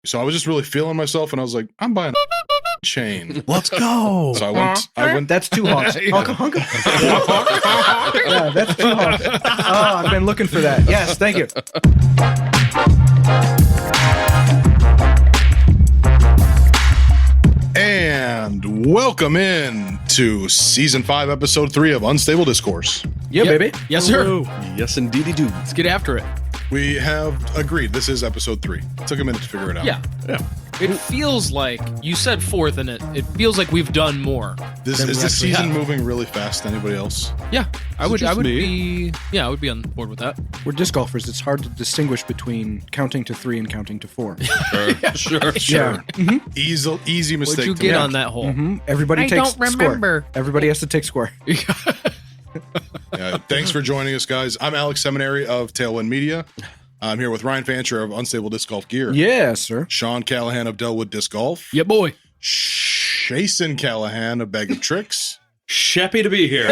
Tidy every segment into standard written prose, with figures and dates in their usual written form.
So I was just really feeling myself, and I was like, I'm buying a chain. Let's go. So I went. That's two honks. Honk. Yeah, that's two honks. Oh, I've been looking for that. Yes, thank you. And welcome in to Season 5, Episode 3 of Unstable Discourse. Yeah, Yep. baby. Yes, sir. Woo. Yes, indeedy do. Let's get after it. We have agreed this is Episode 3. It took a minute to figure it out. Yeah. Yeah. It feels like, you said fourth, and it feels like we've done more. Is than we this actually season have. moving really fast to anybody else? Yeah, I would just be on board with that. We're disc golfers. It's hard to distinguish between counting to 3 and counting to 4. Sure. Yeah. Easy mistake What'd you to get make. on that hole? Everybody I takes don't remember. score. Everybody has to take score. Yeah, thanks for joining us, guys. I'm Alex Seminary of Tailwind Media. I'm here with Ryan Fancher of Unstable Disc Golf Gear. Yeah, sir. Sean Callahan of Dellwood Disc Golf. Yeah, boy. Jason Callahan of Bag of Tricks. Happy to be here.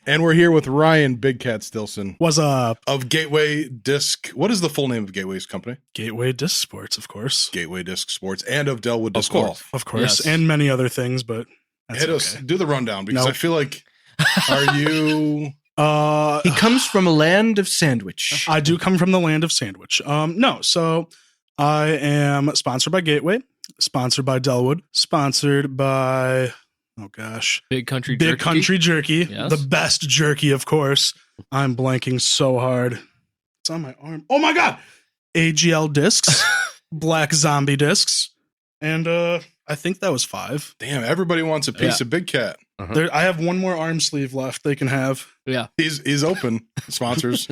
And we're here with Ryan Big Cat Stilson What's up? of Gateway Disc. What is the full name of Gateway's company? Gateway Disc Sports, of course. Gateway Disc Sports and of Dellwood Disc course. Golf. Of course. Yes. And many other things, but that's Hit us. okay. Do the rundown because Nope. I feel like, are you... He comes from a land of sandwich. I do come from the land of sandwich. So I am sponsored by Gateway, sponsored by Dellwood, sponsored by, Big Country Big Jerky. Country Jerky, Yes. the best jerky, of course. I'm blanking so hard. It's on my arm. Oh my God. AGL discs, Black Zombie discs, and I think that was 5. Damn, everybody wants a piece of Big Cat. There, I have one more arm sleeve left they can have. Yeah. He's open, sponsors.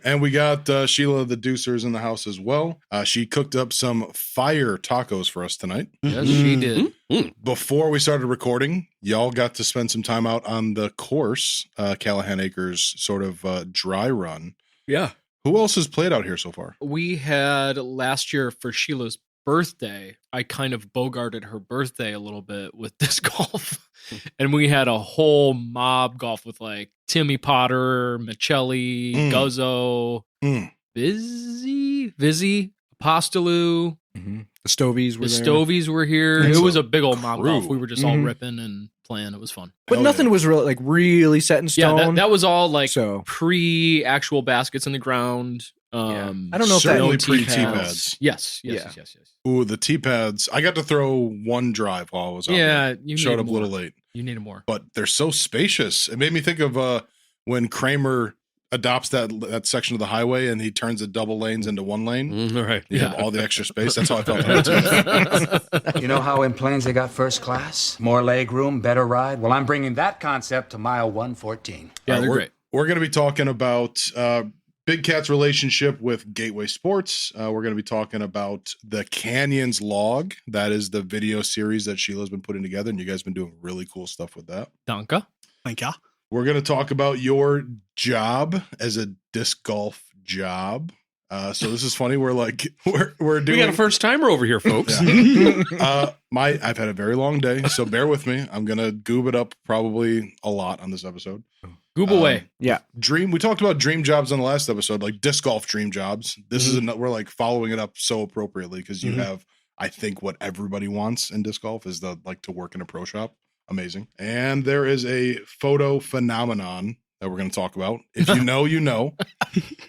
And we got Sheila the Deucers in the house as well. She cooked up some fire tacos for us tonight. Yes, she did. Before we started recording, y'all got to spend some time out on the course, Callahan Acres sort of dry run. Yeah. Who else has played out here so far? We had last year for Sheila's birthday, I kind of bogarted her birthday a little bit with disc golf. And we had a whole mob golf with like Timmy Potter, Michelli, Guzzo, Vizzy, Apostolou. The Stovies were The there. Stovies were here. That's It was a a big old mob crew. golf. We were just all ripping and playing. It was fun. But Hell nothing yeah. was really set in Yeah, stone. that was all like So- pre-actual baskets in the ground. I don't know if that Certainly tee pre-tee pads. pads. Yes. Yeah. Ooh, the tee pads. I got to throw one drive while I was out Yeah, there. you Showed need up a little more. late. You needed more. But they're so spacious. It made me think of when Kramer adopts that section of the highway and he turns the double lanes into one lane. All right. You have all the extra space. That's how I felt about it too. You know how in planes they got first class? More leg room, better ride? Well, I'm bringing that concept to mile 114. Yeah, All they're right, great. We're going to be talking about Big Cat's relationship with Gateway Sports. We're going to be talking about the Canyons Log. That is the video series that Sheila's been putting together, and you guys have been doing really cool stuff with that. Danka. Thank ya. We're going to talk about your job as a disc golf job. So this is funny. We're doing. We got a first timer over here, folks. I've had a very long day, so bear with me. I'm going to goob it up probably a lot on this episode. Goob away. Yeah. We talked about dream jobs on the last episode, like disc golf dream jobs. This is we're like following it up so appropriately because you have, I think, what everybody wants in disc golf is to work in a pro shop. Amazing. And there is a photo phenomenon that we're going to talk about. If you know, you know.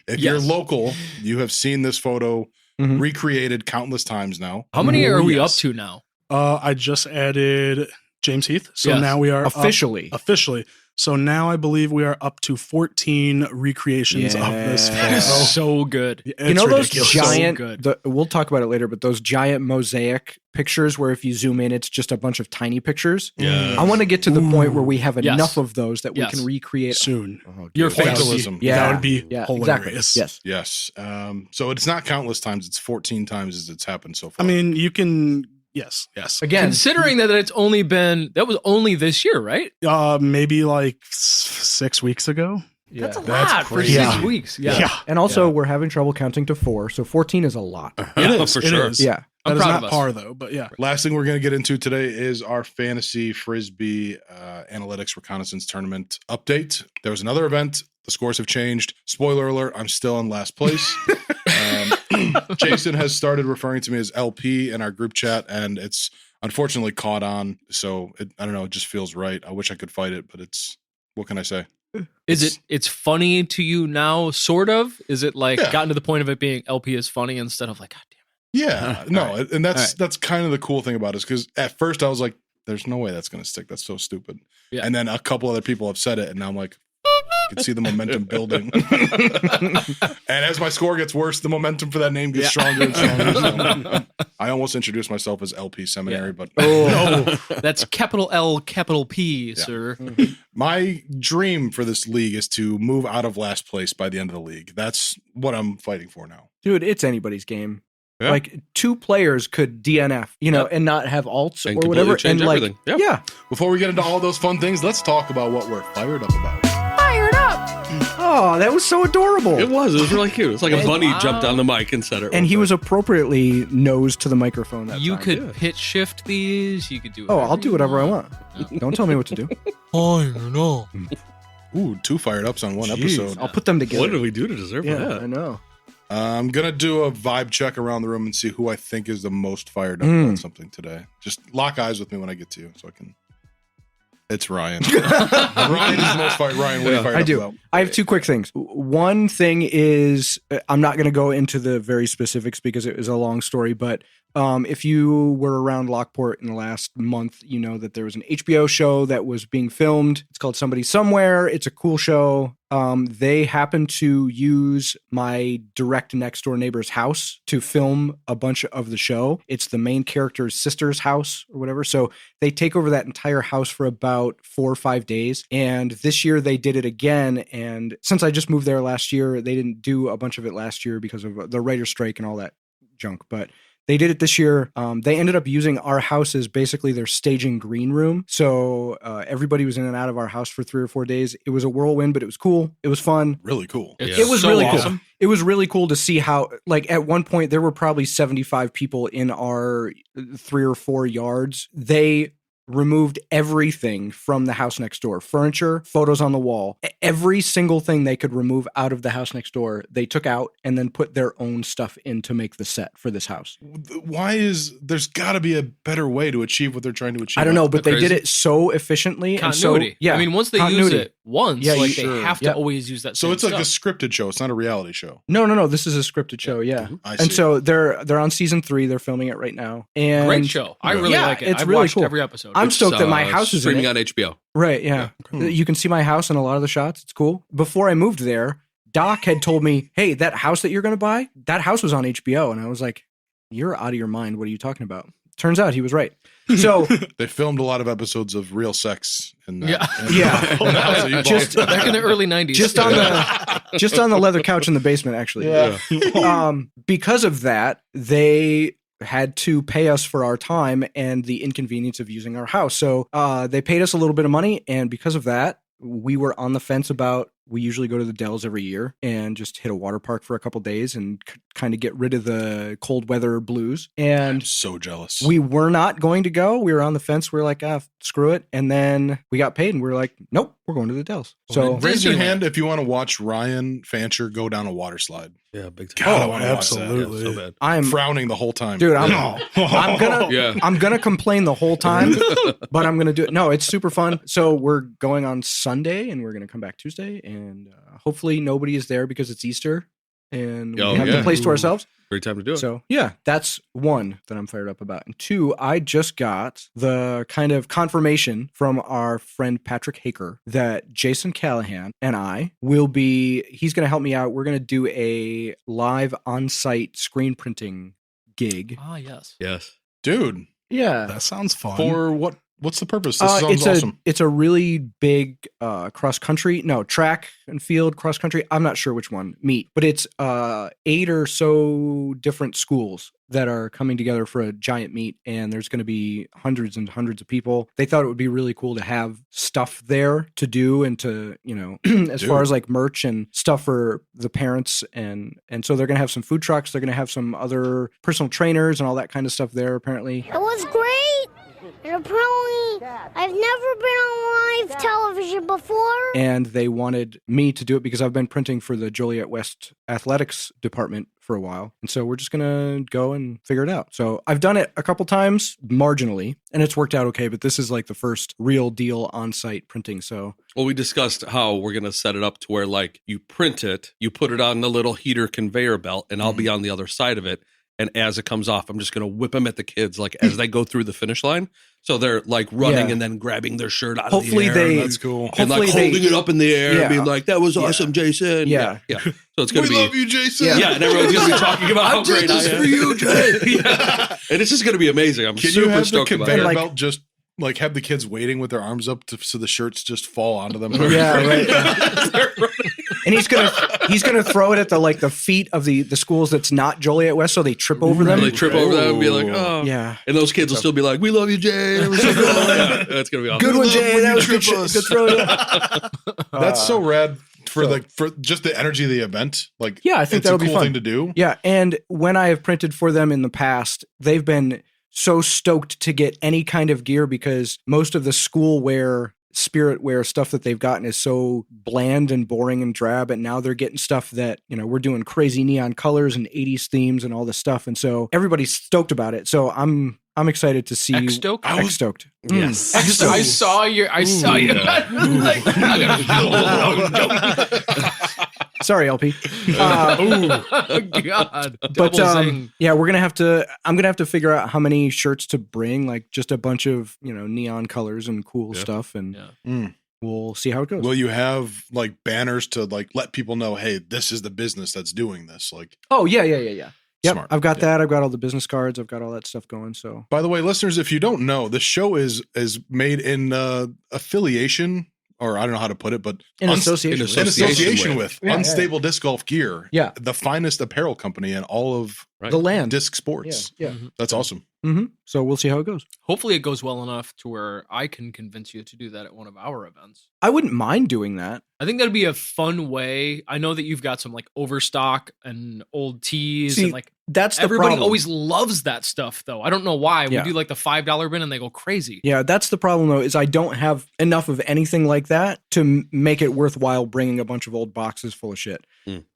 If you're local, you have seen this photo recreated countless times now. How many are we yes. up to now? I just added James Heath. So Yes. now we are Officially. officially. So now I believe we are up to 14 recreations of this Yeah. photo. That is so good. It's You know those ridiculous. giant, So good. we'll talk about it later, but those giant mosaic pictures where if you zoom in, it's just a bunch of tiny pictures. Yeah. I want to get to the point where we have Yes. enough of those that we Yes. can recreate. soon. Your That would face. be- Fatalism. Yeah. That would be Yeah, hilarious. exactly. Yes. Yes. So it's not countless times. It's 14 times as it's happened so I far. mean, you can. Yes. Again, Considering that it's only been, that was only this year, right? Maybe like 6 weeks ago. That's a That's lot for crazy. 6 Yeah. weeks. Yeah. and also we're having trouble counting to 4, so 14 is a lot. It is. for it sure. is. Yeah. That I'm is proud not of us. par though, but yeah. Last thing we're going to get into today is our fantasy Frisbee analytics reconnaissance tournament update. There was another event. The scores have changed. Spoiler alert, I'm still in last place. Jason has started referring to me as LP in our group chat, and it's unfortunately caught on. So I don't know. It just feels right. I wish I could fight it, but what can I say? It's funny to you now, sort of? Is it like gotten to the point of it being LP is funny instead of like, God damn it? Yeah, no, and that's kind of the cool thing about it, because at first I was like, there's no way that's going to stick. That's so stupid. Yeah. And then a couple other people have said it, and now I'm like, I can see the momentum building. And as my score gets worse, the momentum for that name gets stronger and stronger. So I almost introduced myself as LP Seminary, but no, that's capital L, capital P, sir. My dream for this league is to move out of last place by the end of the league. That's what I'm fighting for now. Dude, it's anybody's game. Yeah. Like 2 players could DNF, and not have alts and or whatever. Change and everything. Yeah. Before we get into all those fun things, let's talk about what we're fired up about. Fired up! Oh, that was so adorable. It was really cute. It's like a bunny jumped on the mic and said it. And he was appropriately nose to the microphone that You time. could pitch shift these. You could do I'll do whatever I want. Don't tell me what to do. No. Ooh, 2 fired ups on one episode. I'll put them together. What did we do to deserve that? I know. I'm going to do a vibe check around the room and see who I think is the most fired up about something today. Just lock eyes with me when I get to you so I can... It's Ryan. Ryan is the most fired. Ryan, what are you fired I up do. about? I have 2 quick things. One thing is, I'm not going to go into the very specifics because it is a long story, but if you were around Lockport in the last month, you know that there was an HBO show that was being filmed. It's called Somebody Somewhere. It's a cool show. They happened to use my direct next door neighbor's house to film a bunch of the show. It's the main character's sister's house or whatever. So they take over that entire house for about 4 or 5 days. And this year they did it again. And since I just moved there last year, they didn't do a bunch of it last year because of the writer's strike and all that junk. But they did it this year. They ended up using our house as basically their staging green room. So everybody was in and out of our house for 3 or 4 days. It was a whirlwind, but it was cool. It was fun. Really cool. It was so really awesome. Cool. It was really cool to see how, like, at one point, there were probably 75 people in our 3 or 4 yards. They removed everything from the house next door. Furniture, photos on the wall. Every single thing they could remove out of the house next door, they took out and then put their own stuff in to make the set for this house. There's got to be a better way to achieve what they're trying to achieve. I don't know, but they did it so efficiently. Continuity. And so, I mean, once they use it once, they have to always use that So same it's like a stuff. scripted show. It's not a reality show. No. This is a scripted show, yeah. And so they're on season 3. They're filming it right now. And great show. I really like it. It's I've really watched cool. every episode. I'm stoked that my house is streaming in it. on HBO. Right, yeah. You can see my house in a lot of the shots. It's cool. Before I moved there, Doc had told me, hey, that house that you're going to buy, that house was on HBO. And I was like, you're out of your mind. What are you talking about? Turns out he was right. So they filmed a lot of episodes of real sex in that. Yeah. Just back in the early 90s. Just on the leather couch in the basement, actually. Yeah. Because of that, they had to pay us for our time and the inconvenience of using our house. So they paid us a little bit of money, and because of that, we were on the fence about, we usually go to the Dells every year and just hit a water park for a couple days and kind of get rid of the cold weather blues. And I'm so jealous. We were not going to go. We were on the fence. We were like, screw it. And then we got paid and we were like, nope, we're going to the Dells. So raise your hand if you want to watch Ryan Fancher go down a water slide. Yeah, big time. God, I want to absolutely. watch that. Yeah, so bad. I'm frowning the whole time. Dude, I'm gonna complain the whole time, but I'm gonna do it. No, it's super fun. So we're going on Sunday and we're gonna come back Tuesday, and hopefully nobody is there because it's Easter and we have the place to ourselves. Great time to do it. So yeah, that's one that I'm fired up about. And 2, I just got the kind of confirmation from our friend Patrick Haker that Jason Callahan and I will be, he's going to help me out. We're going to do a live on-site screen printing gig. Ah, yes. Yes. Dude. Yeah. That sounds fun. For what? What's the purpose? This sounds awesome. It's a really big track and field cross country. I'm not sure which one meet, but it's 8 or so different schools that are coming together for a giant meet, and there's going to be hundreds and hundreds of people. They thought it would be really cool to have stuff there to do and to, as far as like merch and stuff for the parents, and so they're going to have some food trucks. They're going to have some other personal trainers and all that kind of stuff there apparently. It was great. And apparently, I've never been on live television before. And they wanted me to do it because I've been printing for the Joliet West athletics department for a while. And so we're just going to go and figure it out. So I've done it a couple times marginally, and it's worked out okay. But this is like the first real deal on-site printing. So, well, we discussed how we're going to set it up to where, like, you print it, you put it on the little heater conveyor belt, and I'll be on the other side of it. And as it comes off, I'm just going to whip them at the kids, like, as they go through the finish line. So they're, like, running and then grabbing their shirt out of the air. That's cool. And, like, holding it up in the air and being like, that was awesome, Jason. Yeah. So it's going to be... We love you, Jason. Yeah, and everyone's going to be talking about how great I am. for you, Jay. And it's just going to be amazing. I'm Can super you have the stoked about conveyor it. belt just, like, have the kids waiting with their arms up so the shirts just fall onto them? Yeah, right. And he's gonna throw it at the feet of the schools that's not Joliet West, so they trip over them. They trip over them and be like, oh. Yeah. And those kids will still be like, we love you, Jay. It was so good. Yeah, that's going to be awesome. Good one, Jay. That was good throw. That's so rad for just the energy of the event. Like, yeah, I think it's that'll a cool be fun thing to do. Yeah, and when I have printed for them in the past, they've been so stoked to get any kind of gear because most of the school wear, spirit wear stuff that they've gotten is so bland and boring and drab, and now they're getting stuff that, we're doing crazy neon colors and 80s themes and all this stuff, and so everybody's stoked about it. So I'm excited to see X-stoked? X-stoked. Yes. I saw you. Sorry, LP. Oh God! But yeah, I'm gonna have to figure out how many shirts to bring, like just a bunch of neon colors and cool stuff, and we'll see how it goes. Will you have like banners to like let people know, hey, this is the business that's doing this? Like, oh yeah. Yep, Smart. I've got that. I've got all the business cards. I've got all that stuff going. So, by the way, listeners, if you don't know, the show is made in affiliation, or I don't know how to put it, but in association with Unstable Disc Golf Gear. Yeah, the finest apparel company in all of the land, disc sports. Yeah. That's awesome. Mm-hmm. So we'll see how it goes. Hopefully, it goes well enough to where I can convince you to do that at one of our events. I wouldn't mind doing that. I think that'd be a fun way. I know that you've got some like overstock and old tees, and like that's the everybody problem. always loves that stuff, though. I don't know why. Yeah. We do like the $5 bin, and they go crazy. Yeah, that's the problem though. Is I don't have enough of anything like that to make it worthwhile bringing a bunch of old boxes full of shit.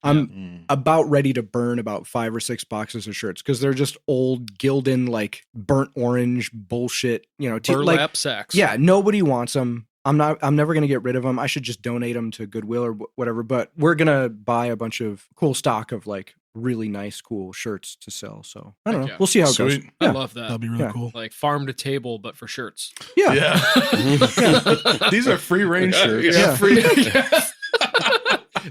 I'm about ready to burn about 5 or 6 boxes of shirts because they're just old Gildan, like burnt orange bullshit. Burlap sacks. Yeah, nobody wants them. I'm never going to get rid of them. I should just donate them to Goodwill or whatever, but we're going to buy a bunch of cool stock of like really nice, cool shirts to sell. So I don't know. Yeah. We'll see how it goes. I love that. That'd be really cool. Like farm to table, but for shirts. Yeah. These are free range shirts. Yeah. Free.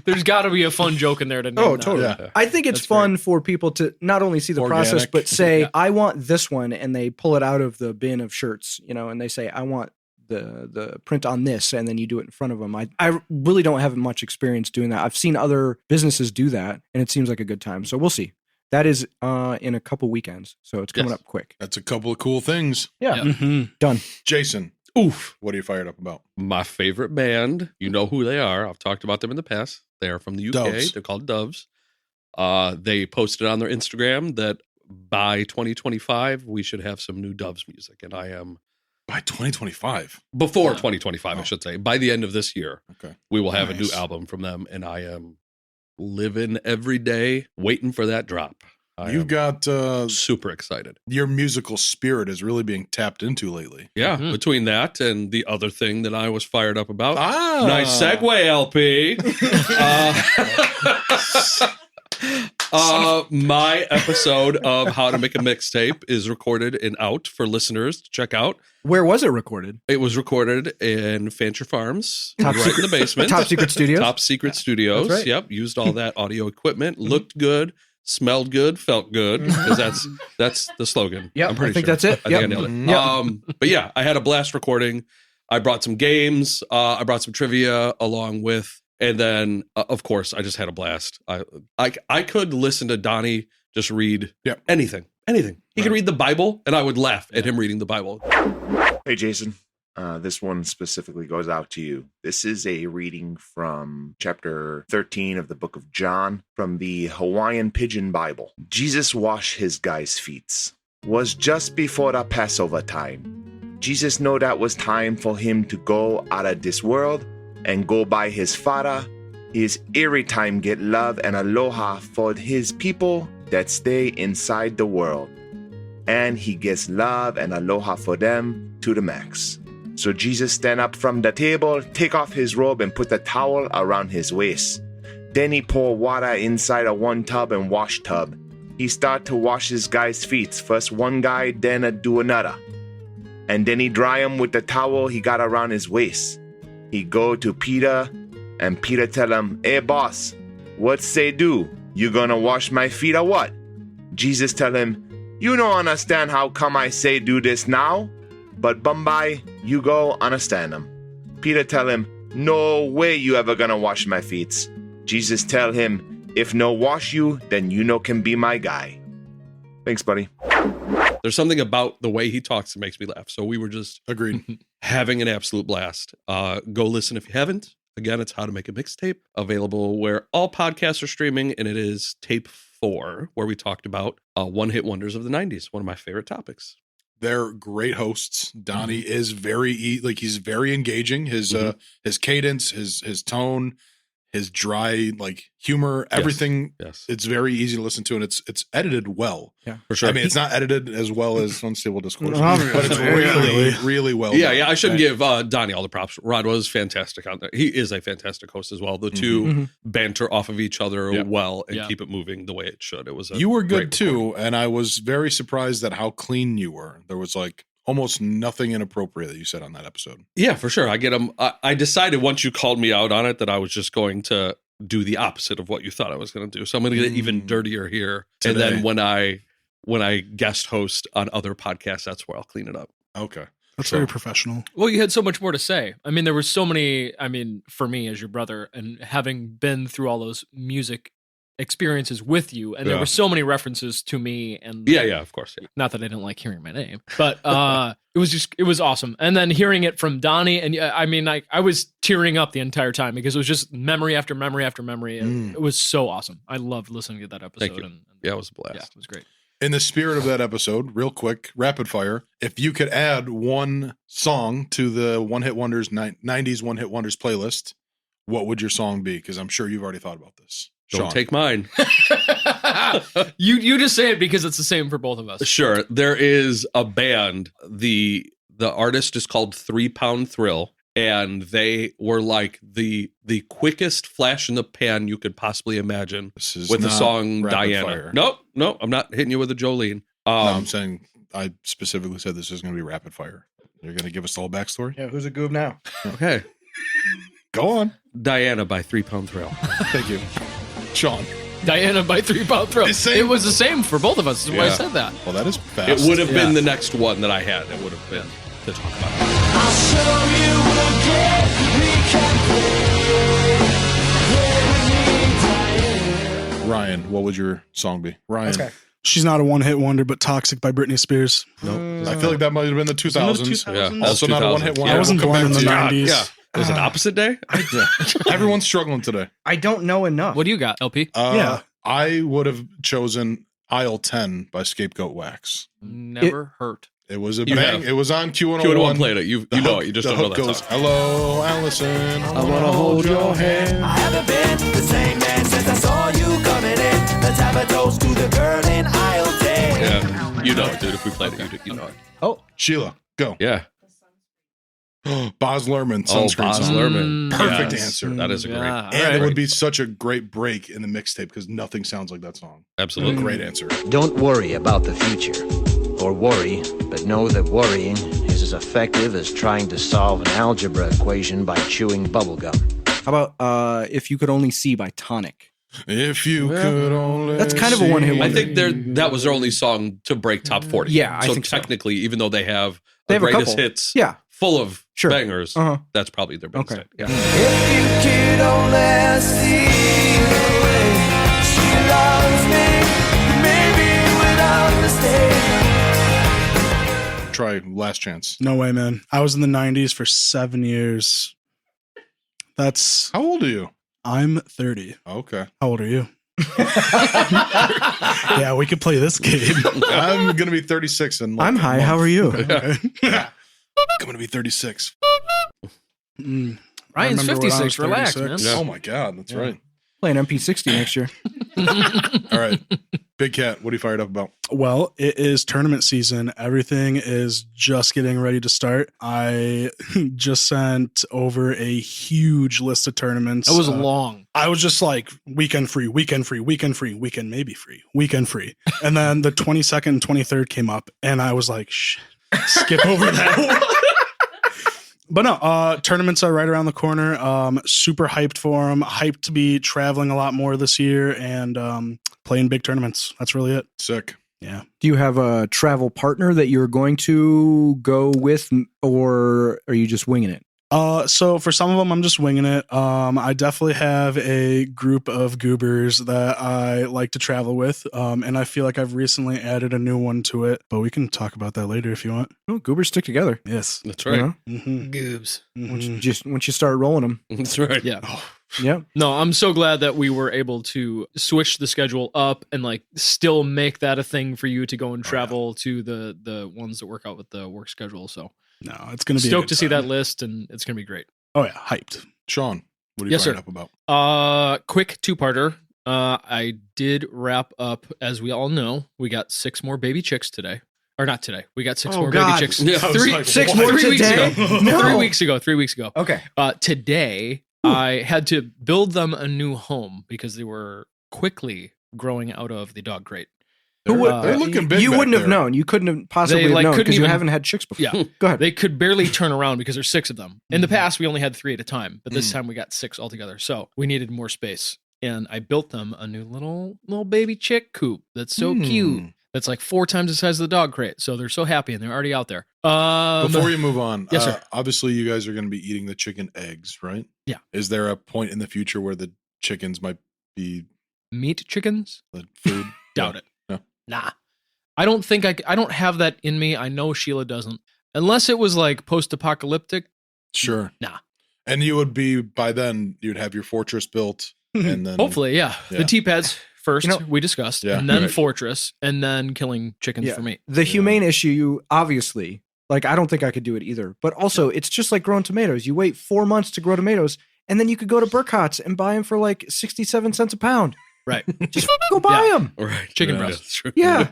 There's got to be a fun joke in there to name that. Totally. Yeah. I think it's That's fun for people to not only see the process, Organic. but say, I want this one, and they pull it out of the bin of shirts, and they say, I want the print on this, and then you do it in front of them. I really don't have much experience doing that. I've seen other businesses do that, and it seems like a good time. So we'll see. That is in a couple weekends, so it's coming up quick. That's a couple of cool things. Yeah. Mm-hmm. Done. Jason, Oof. what are you fired up about? My favorite band. You know who they are. I've talked about them in the past. They are from the UK. Doves. They're called Doves. They posted on their Instagram that by 2025, we should have some new Doves music. And I am... By 2025. Before 2025, I should say. By the end of this year, Okay. we will have a Nice. new album from them. And I am living every day waiting for that drop. You've got super excited. your musical spirit is really being tapped into lately. Yeah, Mhm. between that and the other thing that I was fired up about. Ah, Nice segue, LP. My episode of How to Make a Mixtape is recorded and out for listeners to check out. Where was it recorded? It was recorded in Fancher Farms, Top right in the basement. Top Secret Studios. Top Secret Studios. That's right. Yep. Used all that audio equipment. Looked good. Smelled good. Felt good. Because that's the slogan. Yeah, I'm pretty I think sure. that's it. I think I nailed it. Yep. But yeah, I had a blast recording. I brought some games. I brought some trivia along with, and then of course I just had a blast. I could listen to Donnie just read anything. He could read the Bible, and I would laugh at him reading the Bible. Hey, Jason. This one specifically goes out to you. This is a reading from chapter 13 of the book of John from the Hawaiian Pidgin Bible. Jesus washed his guys' feet. Was just before the Passover time. Jesus know that was time for him to go out of this world and go by his Father. His every time get love and aloha for his people that stay inside the world. And he gets love and aloha for them to the max. So Jesus stand up from the table, take off his robe and put the towel around his waist. Then he pour water inside a one tub and wash tub. He start to wash his guy's feet. First one guy, then do another. And then he dry him with the towel he got around his waist. He go to Peter, and Peter tell him, "Hey boss, what say do? You gonna wash my feet or what?" Jesus tell him, "You don't understand how come I say do this now? But Bombay, you go understand him." Peter tell him, "No way you ever gonna wash my feet." Jesus tell him, "If no wash you, then you no can be my guy." Thanks, buddy. There's something about the way he talks that makes me laugh. So we were just Agreed. having an absolute blast. Go listen if you haven't. Again, it's How to Make a Mixtape, available where all podcasts are streaming, and it is tape 4, where we talked about one-hit wonders of the 90s, one of my favorite topics. They're great hosts. Donnie is very he's very engaging. His his cadence, his tone, his dry humor, everything. Yes. It's very easy to listen to, and it's edited well. Yeah, for sure. I mean, it's not edited as well as Unstable Discourse, Obviously. but it's really, really well. Yeah, done. yeah. I shouldn't give Donnie all the props. Rod was fantastic on there. He is a fantastic host as well. The two banter off of each other well and keep it moving the way it should. It was You were good great too, recording. and I was very surprised at how clean you were. There was almost nothing inappropriate that you said on that episode. Yeah, for sure. I get them. I decided once you called me out on it that I was just going to do the opposite of what you thought I was going to do. So I'm going to get even dirtier here. Today. And then when I guest host on other podcasts, that's where I'll clean it up. Okay. That's very professional. Well, you had so much more to say. I mean, there were so many, for me as your brother and having been through all those music experiences with you, and there were so many references to me and of course. Yeah. not that I didn't like hearing my name, but it was awesome. And then hearing it from Donnie, and I was tearing up the entire time because it was just memory after memory after memory. And it was so awesome. I loved listening to that episode. Thank you. And Yeah, it was a blast. yeah, it was great. In the spirit of that episode, real quick, rapid fire, if you could add one song to the One Hit Wonders 90s One Hit Wonders playlist, what would your song be? Because I'm sure you've already thought about this. Don't Sean. take mine. You just say it because it's the same for both of us. Sure. There is a band. The artist is called 3 Pound Thrill, and they were like the quickest flash in the pan you could possibly imagine This is with the not song rapid Diana. fire. No, I'm not hitting you with a Jolene. No, I'm saying I specifically said this is going to be rapid fire. You're going to give us the whole backstory? Yeah, who's a goob now? Okay. Go on. Diana by 3 Pound Thrill. Thank you. Sean. Diana by 3 Pound Thrill. The same- It was the same for both of us. That's why I Yeah. said that. Well, that is fast. It would have been the next one that I had. It would have been to talk about. Ryan, what would your song be? Ryan. Okay. She's not a one-hit wonder, but "Toxic" by Britney Spears. I feel like that might have been the 2000s. Yeah, Also not a 2000s. one-hit wonder. I wasn't We'll come born in back the to you. 90s. Yeah. Was it opposite day? Yeah. Everyone's struggling today. I don't know enough. What do you got, LP? Yeah. I would have chosen Aisle 10 by Scapegoat Wax. Never hurt. It was a You bang. have. It was on Q101. Q101 played it. You know it. You just the don't know hook that goes, song. hello, Allison. I want to hold your hand. I haven't been the same man since I saw you coming in. Let's have a toast to the girl in aisle 10. Yeah. You know it, dude. If we played it, you know it. Oh, Sheila, go. Yeah. Boz Lerman, Oh, sunscreen Boz song. Lerman. Perfect Yes. answer. That is a great. Yeah. And it would be such a great break in the mixtape because nothing sounds like that song. Absolutely. Great answer. Don't worry about the future, or worry, but know that worrying is as effective as trying to solve an algebra equation by chewing bubblegum. how about If You Could Only See by Tonic? If you could only. That's kind of a one-hit see- wonder. I think that was their only song to break top 40. Yeah, I so think so. technically, even though they have They the have a greatest couple. hits Yeah. full of Sure. bangers, Uh-huh. that's probably their biggest Okay. hit. Yeah. If you could only see the way she loves me, maybe without mistake. Try Last Chance. No way, man. I was in the 90s for 7 years. How old are you? I'm 30. Okay. How old are you? Yeah, we could play this game. I'm going to be 36 and I'm high. How are you? Okay. I'm gonna be 36. Mm, I Ryan's remember when I 56. was Relax, 36. man. Oh my god, that's right. Playing MP60 next year. All right, Big Cat, what are you fired up about? Well, it is tournament season. Everything is just getting ready to start. I just sent over a huge list of tournaments. That was long. I was just like, weekend free, weekend free, weekend free, weekend maybe free, weekend free. And then the 22nd and 23rd came up, and I was like, skip over that one. But no, tournaments are right around the corner. Super hyped for them. Hyped to be traveling a lot more this year and playing big tournaments. That's really it. Sick. Yeah. Do you have a travel partner that you're going to go with, or are you just winging it? So for some of them, I'm just winging it. I definitely have a group of goobers that I like to travel with. And I feel like I've recently added a new one to it, but we can talk about that later if you want. Oh, goobers stick together. Yes. That's right. Mm-hmm. Goobs. Once you start rolling them. That's right. Yeah. Yeah. No, I'm so glad that we were able to switch the schedule up and like still make that a thing for you to go and travel to the ones that work out with the work schedule. So no, it's going to be stoked to see that list, and it's going to be great. Oh yeah, hyped. Sean, what are you Yes, fired sir. up about? Quick two-parter. I did wrap up, as we all know, we got 6 more baby chicks today. Or not today. We got 6 more God. baby chicks. Yeah, I was like, 6 what? more 3 weeks today? ago. No. 3 weeks ago. 3 weeks ago. Okay. Today, I had to build them a new home because they were quickly growing out of the dog crate. Who would, They're looking big. you back wouldn't have there. known. You couldn't have possibly They, have like, known couldn't because you even- haven't had chicks before. Yeah. Go ahead. They could barely turn around because there's 6 of them. In the past, we only had 3 at a time, but this time we got 6 altogether. So we needed more space. And I built them a new little baby chick coop that's so cute. That's like 4 times the size of the dog crate. So they're so happy and they're already out there. Before you move on, Yes, sir. Obviously, you guys are going to be eating the chicken eggs, right? Yeah. Is there a point in the future where the chickens might be Meat chickens? the food? Doubt it. No. Nah. I don't think I don't have that in me. I know Sheila doesn't. Unless it was like post-apocalyptic. Sure. Nah. And you would be, by then, you'd have your fortress built. And then Hopefully, yeah. Yeah. The T-pads first, You know- we discussed. Yeah, and then right. fortress. And then killing chickens Yeah. for meat. The humane issue, obviously, like I don't think I could do it either. But also, it's just like growing tomatoes. You wait 4 months to grow tomatoes, and then you could go to Burkhart's and buy them for like 67 cents a pound. Right. Just go buy them. Right. Chicken Yeah, breast. That's true. Yeah.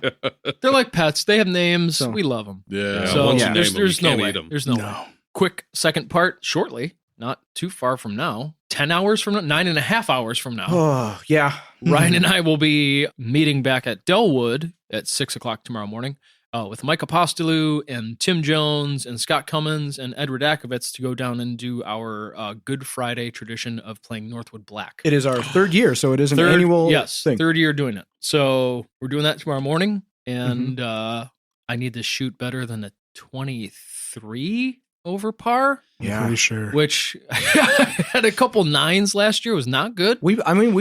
They're like pets. They have names. So- We love them. Yeah. So once you name there's, them, there's you no can't way. eat 'em. There's no way. No. Quick second part shortly. Not too far from now. 10 hours from now. 9.5 hours from now. Oh, yeah. Ryan and I will be meeting back at Dellwood at 6 o'clock tomorrow morning with Mike Apostolou and Tim Jones and Scott Cummins and Ed Radakovitz to go down and do our Good Friday tradition of playing Northwood Black. It is our 3rd year, so it is an annual yes, thing. 3rd year doing it. So we're doing that tomorrow morning, and I need to shoot better than a 23 over par, Yeah. Pretty sure. which I had a couple 9s last year. It was not good. We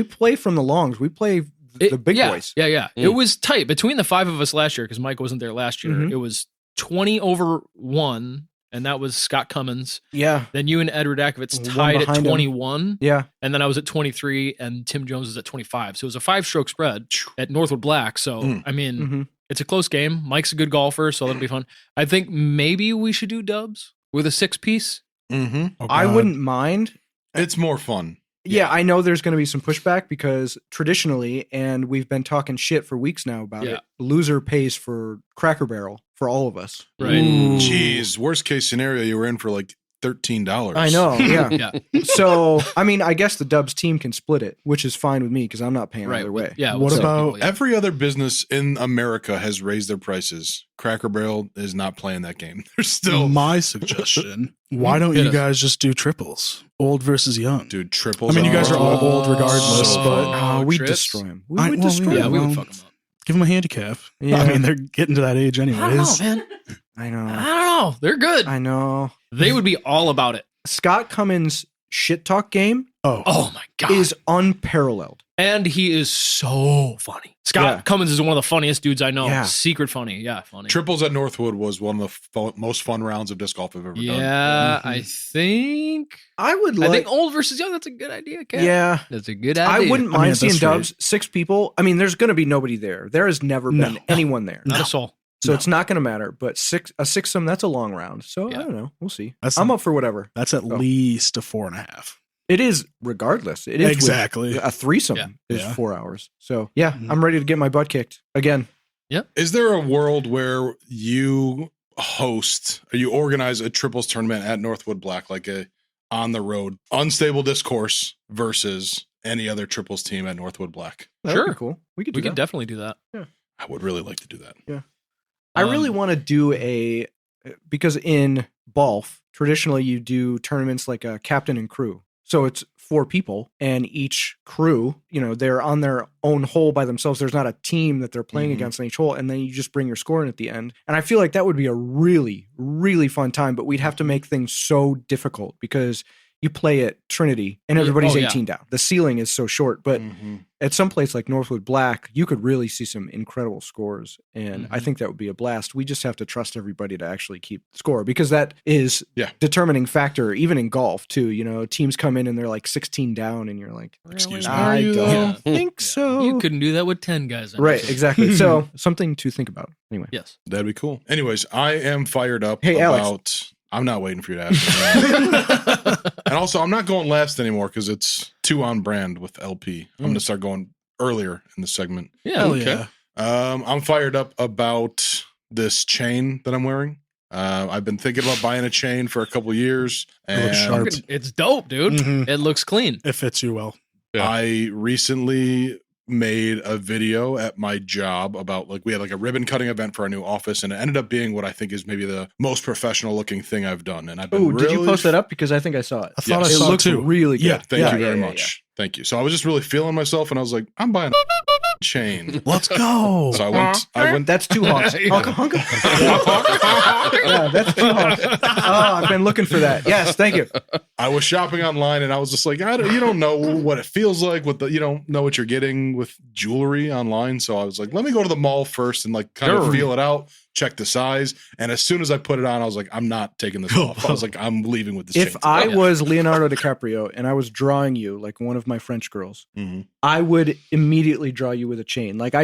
play from the longs. We play the big yeah, boys. Yeah, yeah. Mm. It was tight between the 5 of us last year because Mike wasn't there last year. Mhm. It was 20 over 1, and that was Scott Cummins. Yeah. Then you and Ed Radakovitz One tied at behind him. 21, Yeah. and then I was at 23, and Tim Jones was at 25. So it was a 5-stroke spread at Northwood Black. So, I mean, Mhm. it's a close game. Mike's a good golfer, so that'll be fun. I think maybe we should do dubs with a 6-piece. Mm-hmm. Oh, I God. wouldn't mind. It's more fun. Yeah, I know there's going to be some pushback because traditionally, and we've been talking shit for weeks now about Yeah. it, loser pays for Cracker Barrel for all of us. Right. Jeez, worst case scenario, you were in for like $13. I know, yeah. Yeah. So, I mean, I guess the Dubs team can split it, which is fine with me because I'm not paying Right. either way. Yeah. What with some about people, yeah. Every other business in America has raised their prices. Cracker Barrel is not playing that game. They're still, my suggestion. Why don't Hit you us. guys just do triples? Old versus young. dude, triples. I mean, you guys are all old regardless, so but Oh, we Trips? destroy him. We I- would well, destroy Yeah, him. we well, would fuck them up. give them a handicap. Yeah. I mean, they're getting to that age I don't know, anyways. man. I know. I don't know. They're good. I know. They would be all about it. Scott Cummins' shit talk game Oh, Oh my god. is unparalleled. And he is so funny. Scott Yeah. Cummins is one of the funniest dudes I know. Yeah. Secret funny. Yeah, funny. Triples at Northwood was one of the most fun rounds of disc golf I've ever done. Yeah, I think I would I like. think old versus young, that's a good idea, Kat. Yeah. That's a good idea. I wouldn't I mean, mind at seeing this Dubs, 6 people. I mean, there's going to be nobody there. There has never been No. anyone there. Not a soul. So it's not going to matter. But a sixsome, that's a long round. So Yeah. I don't know. We'll see. I'm up for whatever. That's at least a 4.5. It is regardless. It is exactly a threesome is Yeah. 4 hours. So I'm ready to get my butt kicked again. Is there a world where you host or you organize a triples tournament at Northwood Black, like a on the road unstable discourse versus any other triples team at Northwood Black? That would be cool. We could definitely do that. Yeah. I would really like to do that. Yeah. I really want to do because in golf, traditionally you do tournaments like a captain and crew. So it's 4 people and each crew, they're on their own hole by themselves. There's not a team that they're playing against on each hole. And then you just bring your score in at the end. And I feel like that would be a really, really fun time, but we'd have to make things so difficult because you play at Trinity and everybody's 18 down. The ceiling is so short, but at some place like Northwood Black, you could really see some incredible scores. And I think that would be a blast. We just have to trust everybody to actually keep score because that is determining factor, even in golf too. Teams come in and they're like 16 down and you're like, excuse me. I don't think so. You couldn't do that with 10 guys. Right, exactly. So something to think about. Anyway. Yes. That'd be cool. Anyways, I am fired up Hey, about... Alex. I'm not waiting for you to ask me. And also, I'm not going last anymore because it's too on brand with LP. I'm going to start going earlier in the segment. Yeah. Okay. I'm fired up about this chain that I'm wearing. I've been thinking about buying a chain for a couple years. It looks sharp. It's dope, dude. It looks clean. It fits you well. Yeah. I recently made a video at my job about we had a ribbon cutting event for our new office, and it ended up being what I think is maybe the most professional looking thing I've done. And I've been did you post that up? Because I think I saw it. I thought I it saw looks it too. really good. Yeah, thank you very much. Thank you. So I was just really feeling myself, and I was like, I'm buying a chain. Let's go. So I went. That's 2 honks. Yeah, that's 2 honks. Oh, I've been looking for that. Yes, thank you. I was shopping online, and I was just like, you don't know what it feels like you don't know what you're getting with jewelry online. So I was like, let me go to the mall first and kind of feel it out, check the size. And as soon as I put it on, I was like, I'm not taking this off. I was like, I'm leaving with this chain. If I was Leonardo DiCaprio and I was drawing you like one of my French girls, I would immediately draw you with a chain. Like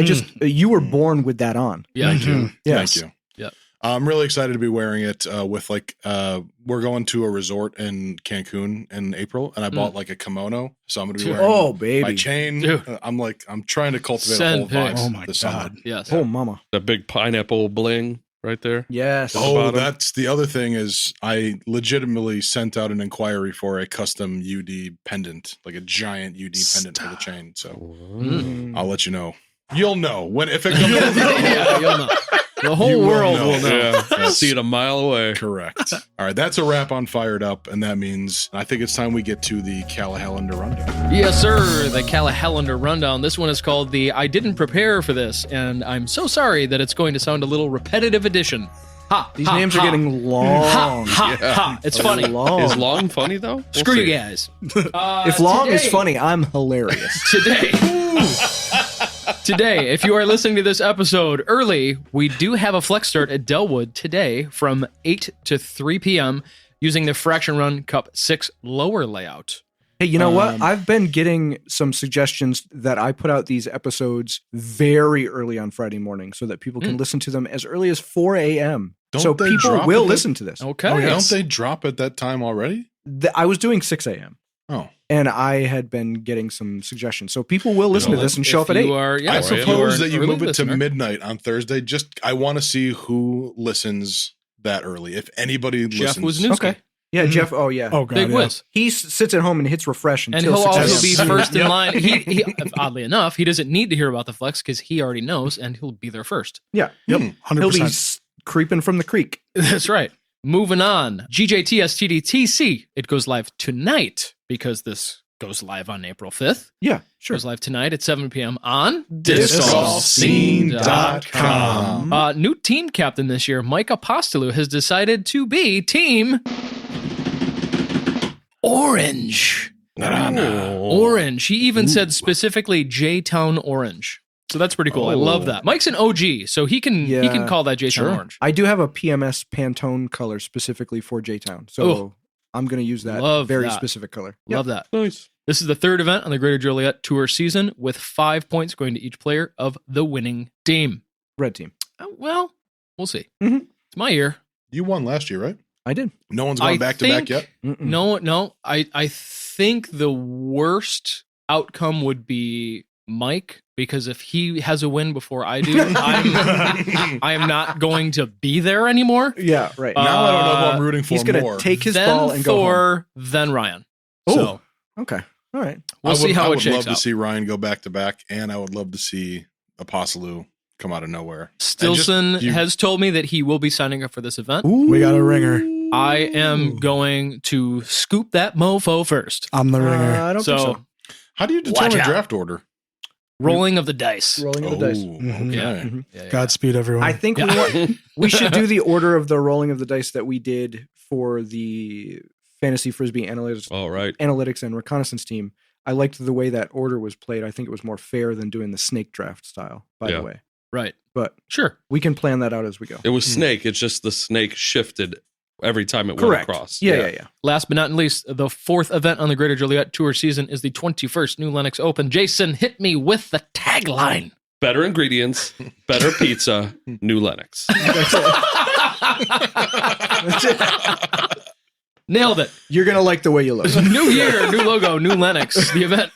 you were born with that on. Yeah. Thank you. Yes. Thank you. Yeah. I'm really excited to be wearing it with we're going to a resort in Cancun in April, and I bought a kimono, so I'm going to be wearing my chain. I'm trying to cultivate a whole vibe. Oh my this God. summer. Yes. Oh, mama. The big pineapple bling right there. Yes. Oh, that's the other thing is I legitimately sent out an inquiry for a custom UD pendant, like a giant UD pendant for the chain. So I'll let you know. You'll know if it comes. Yeah, you'll know. The whole world will know. Yeah. See it a mile away. Correct. All right, that's a wrap on Fired Up, and that means I think it's time we get to the Callahan Rundown. Yes, sir. The Callahan Rundown. This one is called the I Didn't Prepare for This, and I'm so sorry that it's going to sound a little repetitive edition. These names are getting long. It's funny. Is long funny though? Screw you guys. If long is funny, I'm hilarious. Today, if you are listening to this episode early, we do have a flex start at Dellwood today from 8 to 3 p.m. using the Fraction Run Cup 6 lower layout. Hey, you know what? I've been getting some suggestions that I put out these episodes very early on Friday morning so that people can listen to them as early as 4 a.m. So people will listen to this. Okay. Oh, yeah. Don't they drop at that time already? I was doing 6 a.m. Oh. And I had been getting some suggestions. So people will listen to this and show up at 8. I suppose that you move it to midnight on Thursday. I want to see who listens that early. If anybody Jeff listens. Wisniewski. Okay. Yeah, Jeff. Oh, yeah. Oh, God. Big whiz. He sits at home and hits refresh And until he'll 6 also be a.m. first in line. He oddly enough, he doesn't need to hear about the flex because he already knows and he'll be there first. Yeah. Yep. 100%. He'll be creeping from the creek. That's right. Moving on. GJTSTDTC. It goes live tonight because this goes live on April 5th. Yeah, sure. Goes live tonight at 7 p.m. on discgolfscene.com. New team captain this year, Mike Apostolou, has decided to be Team Orange. Orange. He even said specifically J-Town Orange. So that's pretty cool. I love that. Mike's an OG, so he can call that J-Town Orange. I do have a PMS Pantone color specifically for J-Town. So I'm going to use that very specific color. Love that. Nice. This is the third event on the Greater Joliet Tour season with 5 points going to each player of the winning team. Red team. Well, We'll see. Mhm. It's my year. You won last year, right? I did. No one's gone back to back yet. No. I think the worst outcome would be Mike, because if he has a win before I do, I am not going to be there anymore. Yeah, right. Now I don't know who I'm rooting for. He's going more. to take his Then ball and go home. Thor, then Ryan. Oh, So okay. All right. we'll see how I it would shakes love out. to see Ryan go back to back, and I would love to see Apostolou come out of nowhere. Stilson has told me that he will be signing up for this event. We got a ringer. I am going to scoop that mofo first. I'm the ringer. I don't think so. How do you determine out. draft order? Rolling of the dice. Rolling of the dice. Mhm. Okay. Yeah. Godspeed, everyone. I think we should do the order of the rolling of the dice that we did for the Fantasy Frisbee Analytics, All right. analytics and reconnaissance team. I liked the way that order was played. I think it was more fair than doing the snake draft style, by Yeah. the way. Right. But Sure. we can plan that out as we go. It was snake. It's just the snake shifted every time it Correct. went across. Yeah. Last but not least, the fourth event on the Greater Joliet Tour season is the 21st New Lenox Open. Jason, hit me with the tagline. Better ingredients, better pizza, New Lenox. Nailed it. You're going to like the way you look. New year, new logo, new Lenox. The event.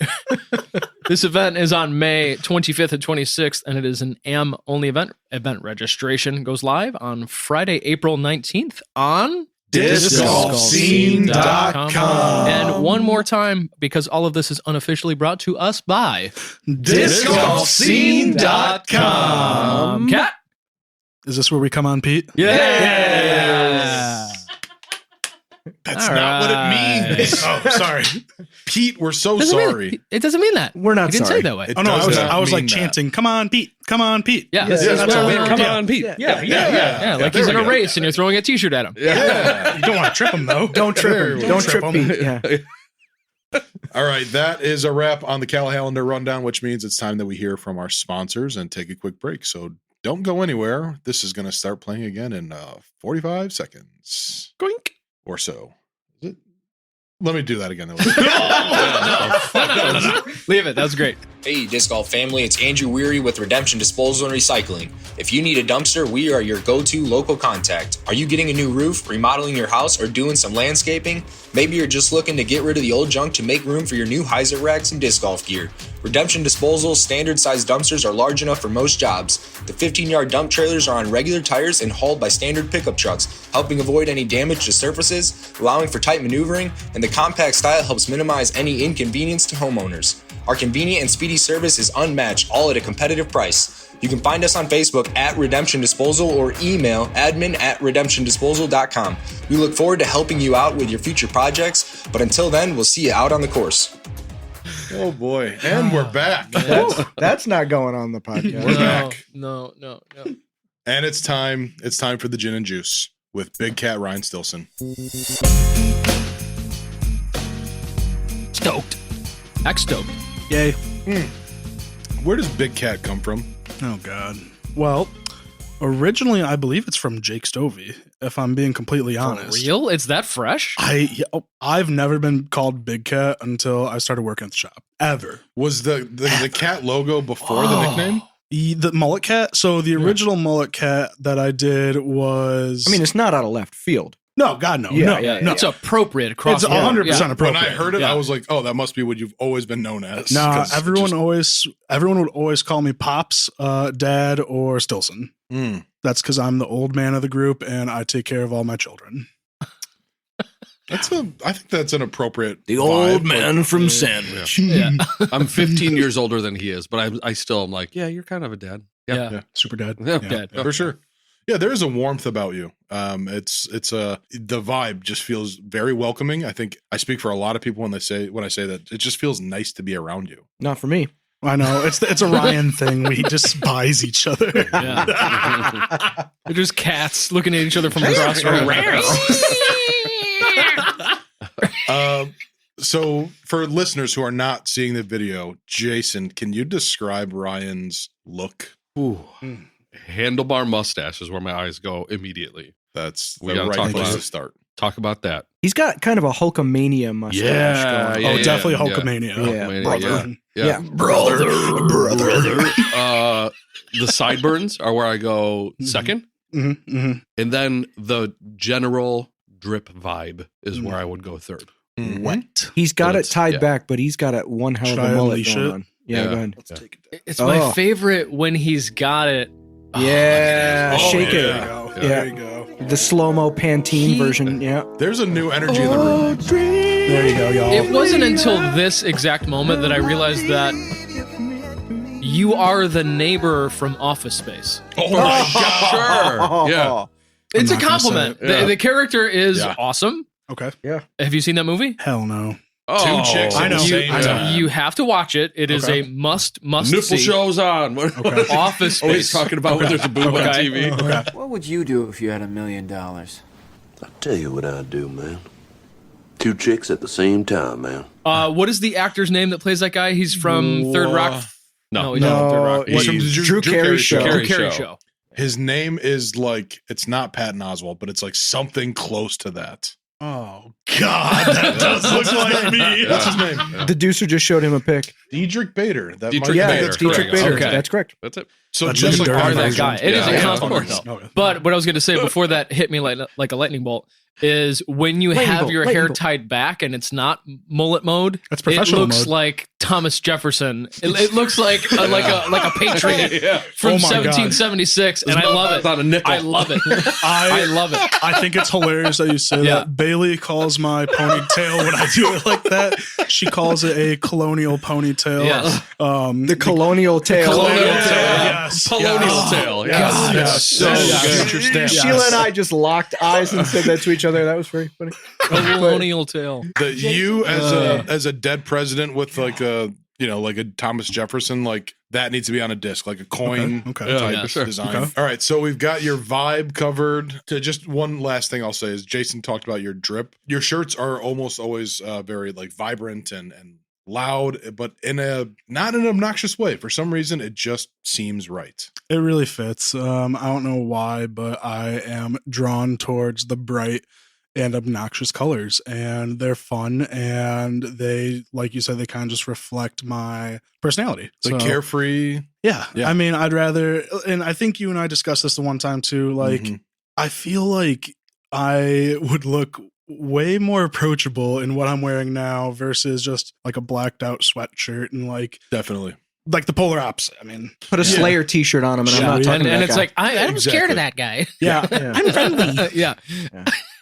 This event is on May 25th and 26th, and it is an AM-only event. Event registration goes live on Friday, April 19th on DiscGolfScene.com. And one more time, because all of this is unofficially brought to us by DiscGolfScene.com. Cat. Is this where we come on, Pete? Yeah. That's All not what it right. means. Oh, sorry. Pete, we're so Doesn't sorry. mean, it doesn't mean that. We're not You didn't say sorry. it that way. It Oh no, does not I was like mean that. chanting, "Come on, Pete! Come on, Pete!" Yeah. Yes, Yeah, that's that's what what we we're Come yeah. on, Pete. Yeah. Yeah, like There he's in we a go. race and you're throwing a t-shirt at him. Yeah. You don't want to trip him though. Don't trip him. Don't trip him. Pete. Yeah. All right, that is a wrap on the Callahan Rundown, which means it's time that we hear from our sponsors and take a quick break. So don't go anywhere. This is going to start playing again in 45 seconds. Goink. Or so. Is it? Let me do that again. No. Leave it. That was great. Hey, Disc Golf family, it's Andrew Weary with Redemption Disposal and Recycling. If you need a dumpster, we are your go-to local contact. Are you getting a new roof, remodeling your house, or doing some landscaping? Maybe you're just looking to get rid of the old junk to make room for your new hyzer racks and disc golf gear. Redemption Disposal's standard-sized dumpsters are large enough for most jobs. The 15-yard dump trailers are on regular tires and hauled by standard pickup trucks, helping avoid any damage to surfaces, allowing for tight maneuvering, and the compact style helps minimize any inconvenience to homeowners. Our convenient and speedy service is unmatched, all at a competitive price. You can find us on Facebook at Redemption Disposal or email admin@redemptiondisposal.com. We look forward to helping you out with your future projects, but until then, we'll see you out on the course. Oh, boy. And we're back. That's not going on the podcast. We're back. No. And it's time. It's time for the gin and juice with Big Cat Ryan Stilson. Stoked. Stoked. Yay. Where does Big Cat come from? Oh God. Well, originally I believe it's from Jake Stovey. If I'm being completely honest. Real? It's that fresh? I've never been called Big Cat until I started working at the shop. Ever. Was the cat logo before the nickname? The mullet cat. So the original mullet cat that I did was. I mean, it's not out of left field. No, God, no. Yeah, No. It's appropriate across. It's 100% appropriate. When I heard it, I was like, "Oh, that must be what you've always been known as." No, 'Cause everyone would always call me Pops, Dad, or Stilson. Mm. That's because I'm the old man of the group and I take care of all my children. I think that's an appropriate. The old vibe, man from Sandwich. Yeah. I'm 15 years older than he is, but I still am like, yeah, you're kind of a dad. Yeah. Super dad. Yeah. for sure. Yeah, there is a warmth about you. The vibe just feels very welcoming. I think I speak for a lot of people when I say that it just feels nice to be around you. Not for me. I know it's a Ryan thing. We despise each other. Yeah. They're just cats looking at each other from across the room. So for listeners who are not seeing the video, Jason, can you describe Ryan's look? Ooh. Handlebar mustache is where my eyes go immediately. That's We the gotta right talk place about to it. start. Talk about that. He's got kind of a Hulkamania mustache. going. Definitely Hulkamania. Hulkamania, Brother. Yeah. Brother. The sideburns are where I go second. And then the general drip vibe is where I would go third. Wet. He's got it tied yeah. back, but he's got it one hell Should of I a mullet unleash going it? on. Yeah, go ahead. Let's take it down. It's my favorite when he's got it. Yeah, shake There it. you go. Yeah. There you go. The slow-mo Pantene version, yeah. There's a new energy in the room. There you go, y'all. It wasn't until this exact moment that I realized that you are the neighbor from Office Space. Oh my god! Sure. Yeah. It's a not gonna say compliment. it. Yeah. The character is Yeah. awesome. Okay. Have you seen that movie? Hell no. Oh, Two chicks I at know. the same I know. time. You have to watch it. It is Okay. a must Nipple see. shows on. What Okay. Office Oh, he's Space. talking about when there's a boob on Okay. TV. Okay. What would you do if you had $1 million? I'll tell you what I'd do, man. 2 chicks at the same time, man. What is the actor's name that plays that guy? He's from Third Rock. No. he's not from Third No, Rock. it's He's- Drew Carey show. Carey Drew Carey show. show. His name is like, it's not Patton Oswalt, but it's like something close to that. Oh God, that does look like me. What's his name? The Deucer just showed him a pic. Diedrich Bader. That Dietrich Yeah, Bader. it's Dietrich Bader. Okay. That's correct. That's it. So That's just like like a our dirty that version. guy. It is Yeah, a yeah, compliment. of course. Okay. But what I was going to say before that hit me like a lightning bolt is when you Lightning have bolt, your lightning hair bolt. tied back and it's not mullet mode. That's professional It looks mode. like Thomas Jefferson. It looks like a patriot Yeah. from Oh my God. 1776, and I love It's not a it. nickel. I love it. I love it. I think it's hilarious that you say Yeah. that. Bailey calls my ponytail when I do it like that. She calls it a colonial ponytail. Yes. The colonial tail. Colonial Yeah. tail. Yes. Colonial Yes. tail. Yeah. God, Yes. it's so Yes. good. Future stamp. Sheila and I just locked eyes and said that to each other. That was very funny. Colonial tail. You as a dead president with like a like a Thomas Jefferson, like that needs to be on a disc, like a coin Okay. Yeah, type yeah, sure. design. Okay. All right, so we've got your vibe covered. To just one last thing I'll say is Jason talked about your drip. Your shirts are almost always very like vibrant and loud, but in a not in an obnoxious way. For some reason, it just seems right. It really fits. I don't know why, but I am drawn towards the bright and obnoxious colors, and they're fun, and they, like you said, they kind of just reflect my personality. Like So, carefree. yeah. Yeah. I mean, I'd rather, and I think you and I discussed this the one time too. Like, Mhm. I feel like I would look way more approachable in what I'm wearing now versus just like a blacked out sweatshirt and like Definitely. the polar opposite. I mean, Put a Slayer T-shirt on him, and I'm not talking And to that it's guy. like I'm scared Exactly. of that guy. yeah, Yeah. I'm friendly. Yeah.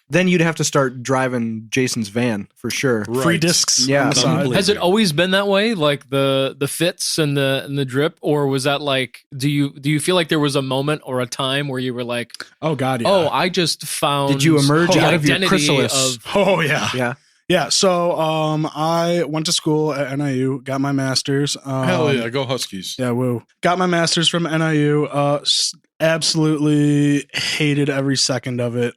Then you'd have to start driving Jason's van for sure. Free Right. discs. Yeah. on the side. Unbelievable. Has it always been that way, like the fits and the drip, or was that like? Do you feel like there was a moment or a time where you were like, Oh God, yeah. oh, I just found? Did you emerge the out of your identity chrysalis? of- Oh yeah. Yeah. Yeah. So I went to school at NIU, got my master's. Hell yeah, go Huskies. Yeah, woo. Got my master's from NIU. Absolutely hated every second of it.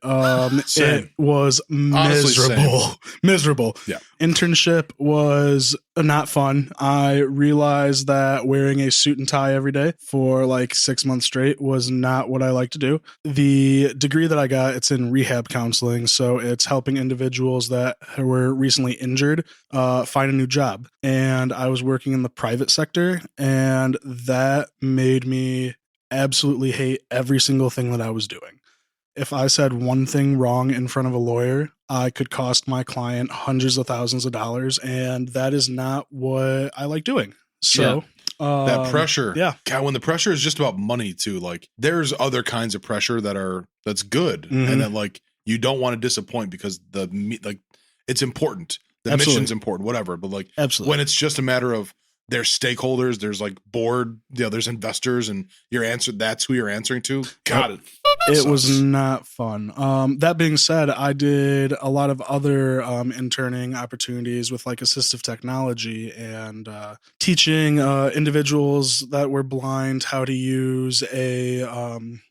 Same. It was Honestly, miserable. Miserable. Yeah. Internship was not fun. I realized that wearing a suit and tie every day for like 6 months straight was not what I like to do. The degree that I got, it's in rehab counseling. So it's helping individuals that were recently injured find a new job. And I was working in the private sector, and that made me absolutely hate every single thing that I was doing. If I said one thing wrong in front of a lawyer, I could cost my client hundreds of thousands of dollars, and that is not what I like doing. So That pressure. yeah. God, when the pressure is just about money too, like there's other kinds of pressure that's good Mhm. and that like you don't want to disappoint because it's important. The Absolutely. mission's important, whatever. But like Absolutely. when it's just a matter of there's stakeholders, there's like board, there's investors, and that's who you're answering to. God, it was not fun. That being said, I did a lot of other interning opportunities with like assistive technology and teaching individuals that were blind how to use a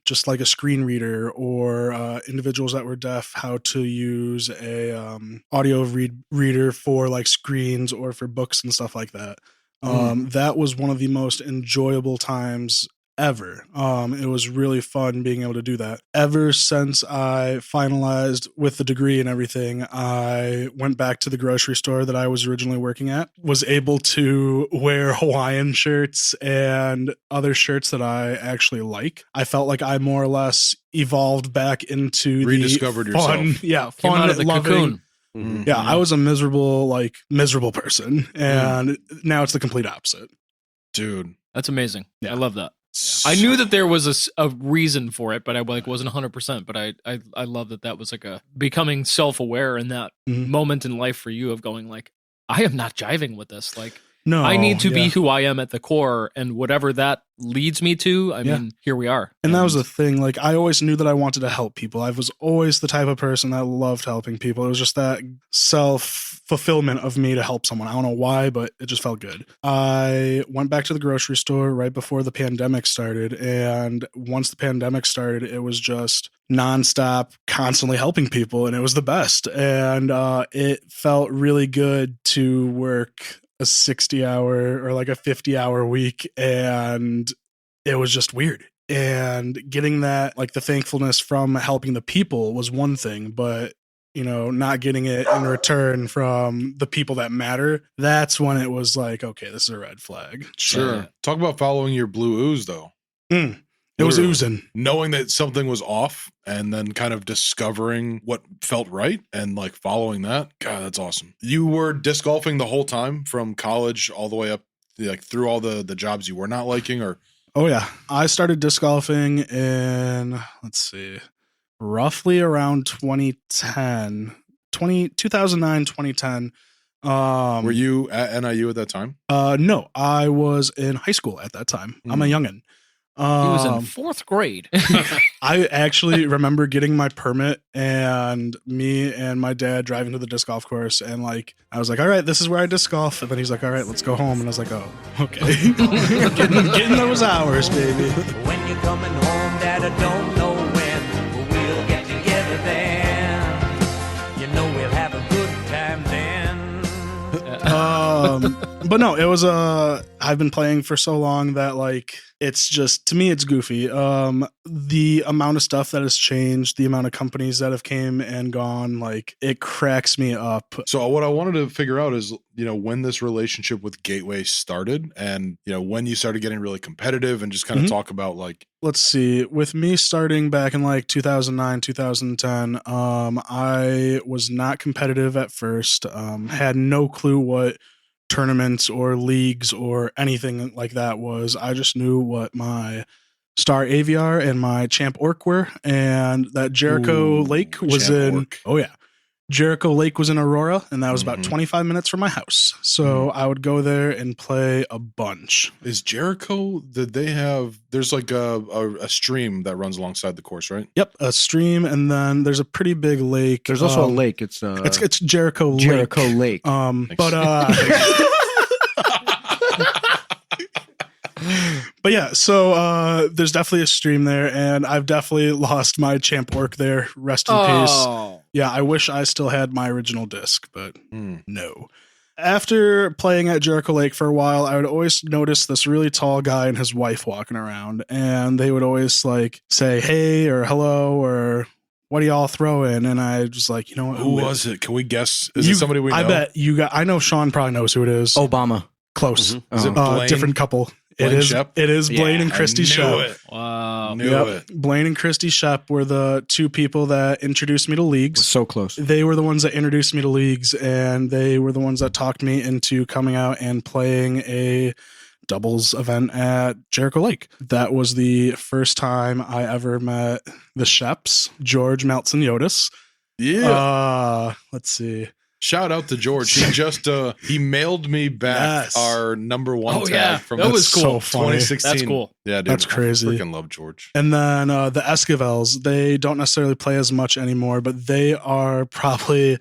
just like a screen reader, or individuals that were deaf how to use a audio reader for like screens or for books and stuff like that. That was one of the most enjoyable times ever. It was really fun being able to do that. Ever since I finalized with the degree and everything, I went back to the grocery store that I was originally working at, was able to wear Hawaiian shirts and other shirts that I actually like. I felt like I more or less evolved back into rediscovered the fun, yourself. yeah, Came fun, out of the loving. cocoon. Mhm. Yeah, I was a miserable person, and now it's the complete opposite. Dude, That's amazing. Yeah. I love that. I knew that there was a reason for it, but I wasn't 100%. But I love that was like a becoming self-aware in that moment in life for you of going like, I am not jiving with this. Like, No, I need to be yeah. who I am at the core, and whatever that leads me to. I mean, here we are. And that was the thing. Like, I always knew that I wanted to help people. I was always the type of person that loved helping people. It was just that self-fulfillment of me to help someone. I don't know why, but it just felt good. I went back to the grocery store right before the pandemic started. And once the pandemic started, it was just nonstop, constantly helping people. And it was the best. And it felt really good to work a 60-hour or like a 50-hour week, and it was just weird. And getting that, like the thankfulness from helping the people was one thing, but not getting it in return from the people that matter, that's when it was like, okay, this is a red flag. Sure. Talk about following your blue ooze though. It was oozing. Knowing that something was off and then kind of discovering what felt right and like following that. God, that's awesome. You were disc golfing the whole time from college all the way up, like through all the jobs you were not liking, or? Oh yeah. I started disc golfing in, roughly around 2009, 2010. Were you at NIU at that time? No, I was in high school at that time. I'm a youngin'. He was in 4th grade. I actually remember getting my permit and me and my dad driving to the disc golf course, and like I was like, all right, this is where I disc golf. And then he's like, all right, let's go home. And I was like, oh, okay. getting those hours, baby. When you're coming home, Dad, I don't know when, but we'll get together then. You know we'll have a good time then. But no, it was I've been playing for so long that like it's just, to me, it's goofy. The amount of stuff that has changed, the amount of companies that have came and gone, like it cracks me up. So what I wanted to figure out is, when this relationship with Gateway started and, when you started getting really competitive and just kind of talk about like, let's see, with me starting back in like 2009, 2010, I was not competitive at first, had no clue what tournaments or leagues or anything like that was. I just knew what my Star AVR and my Champ Orc were, and that Jericho Lake was Champ in Orc. oh yeah, Jericho Lake was in Aurora, and that was about 25 minutes from my house. So I would go there and play a bunch. Is Jericho, did they have, there's like a stream that runs alongside the course, right? Yep, a stream, and then there's a pretty big lake. There's also a lake. It's Jericho Lake. Jericho Lake. But yeah, so there's definitely a stream there, and I've definitely lost my Champ Orc there. Rest in peace. Yeah, I wish I still had my original disc, but no. After playing at Jericho Lake for a while, I would always notice this really tall guy and his wife walking around, and they would always like say, hey, or hello, or what do y'all throw in? And I was like, you know what? Who was it? Can we guess? Is it somebody we know? I bet you got, I know Sean probably knows who it is. Obama. Close. Is it Blaine? Different couple. Blaine Shep? It is Blaine and Christy Shep. It. Wow. Knew it. Blaine and Christy Shep were the two people that introduced me to leagues. So close. They were the ones that introduced me to leagues, and they were the ones that talked me into coming out and playing a doubles event at Jericho Lake. That was the first time I ever met the Sheps, George Meltson Yotis. Yeah. Let's see. Shout out to George. He just he mailed me back our number one tag from that was cool. So funny. 2016. That's cool. Yeah, dude. That's crazy. I freaking love George. And then the Esquivels, they don't necessarily play as much anymore, but they are probably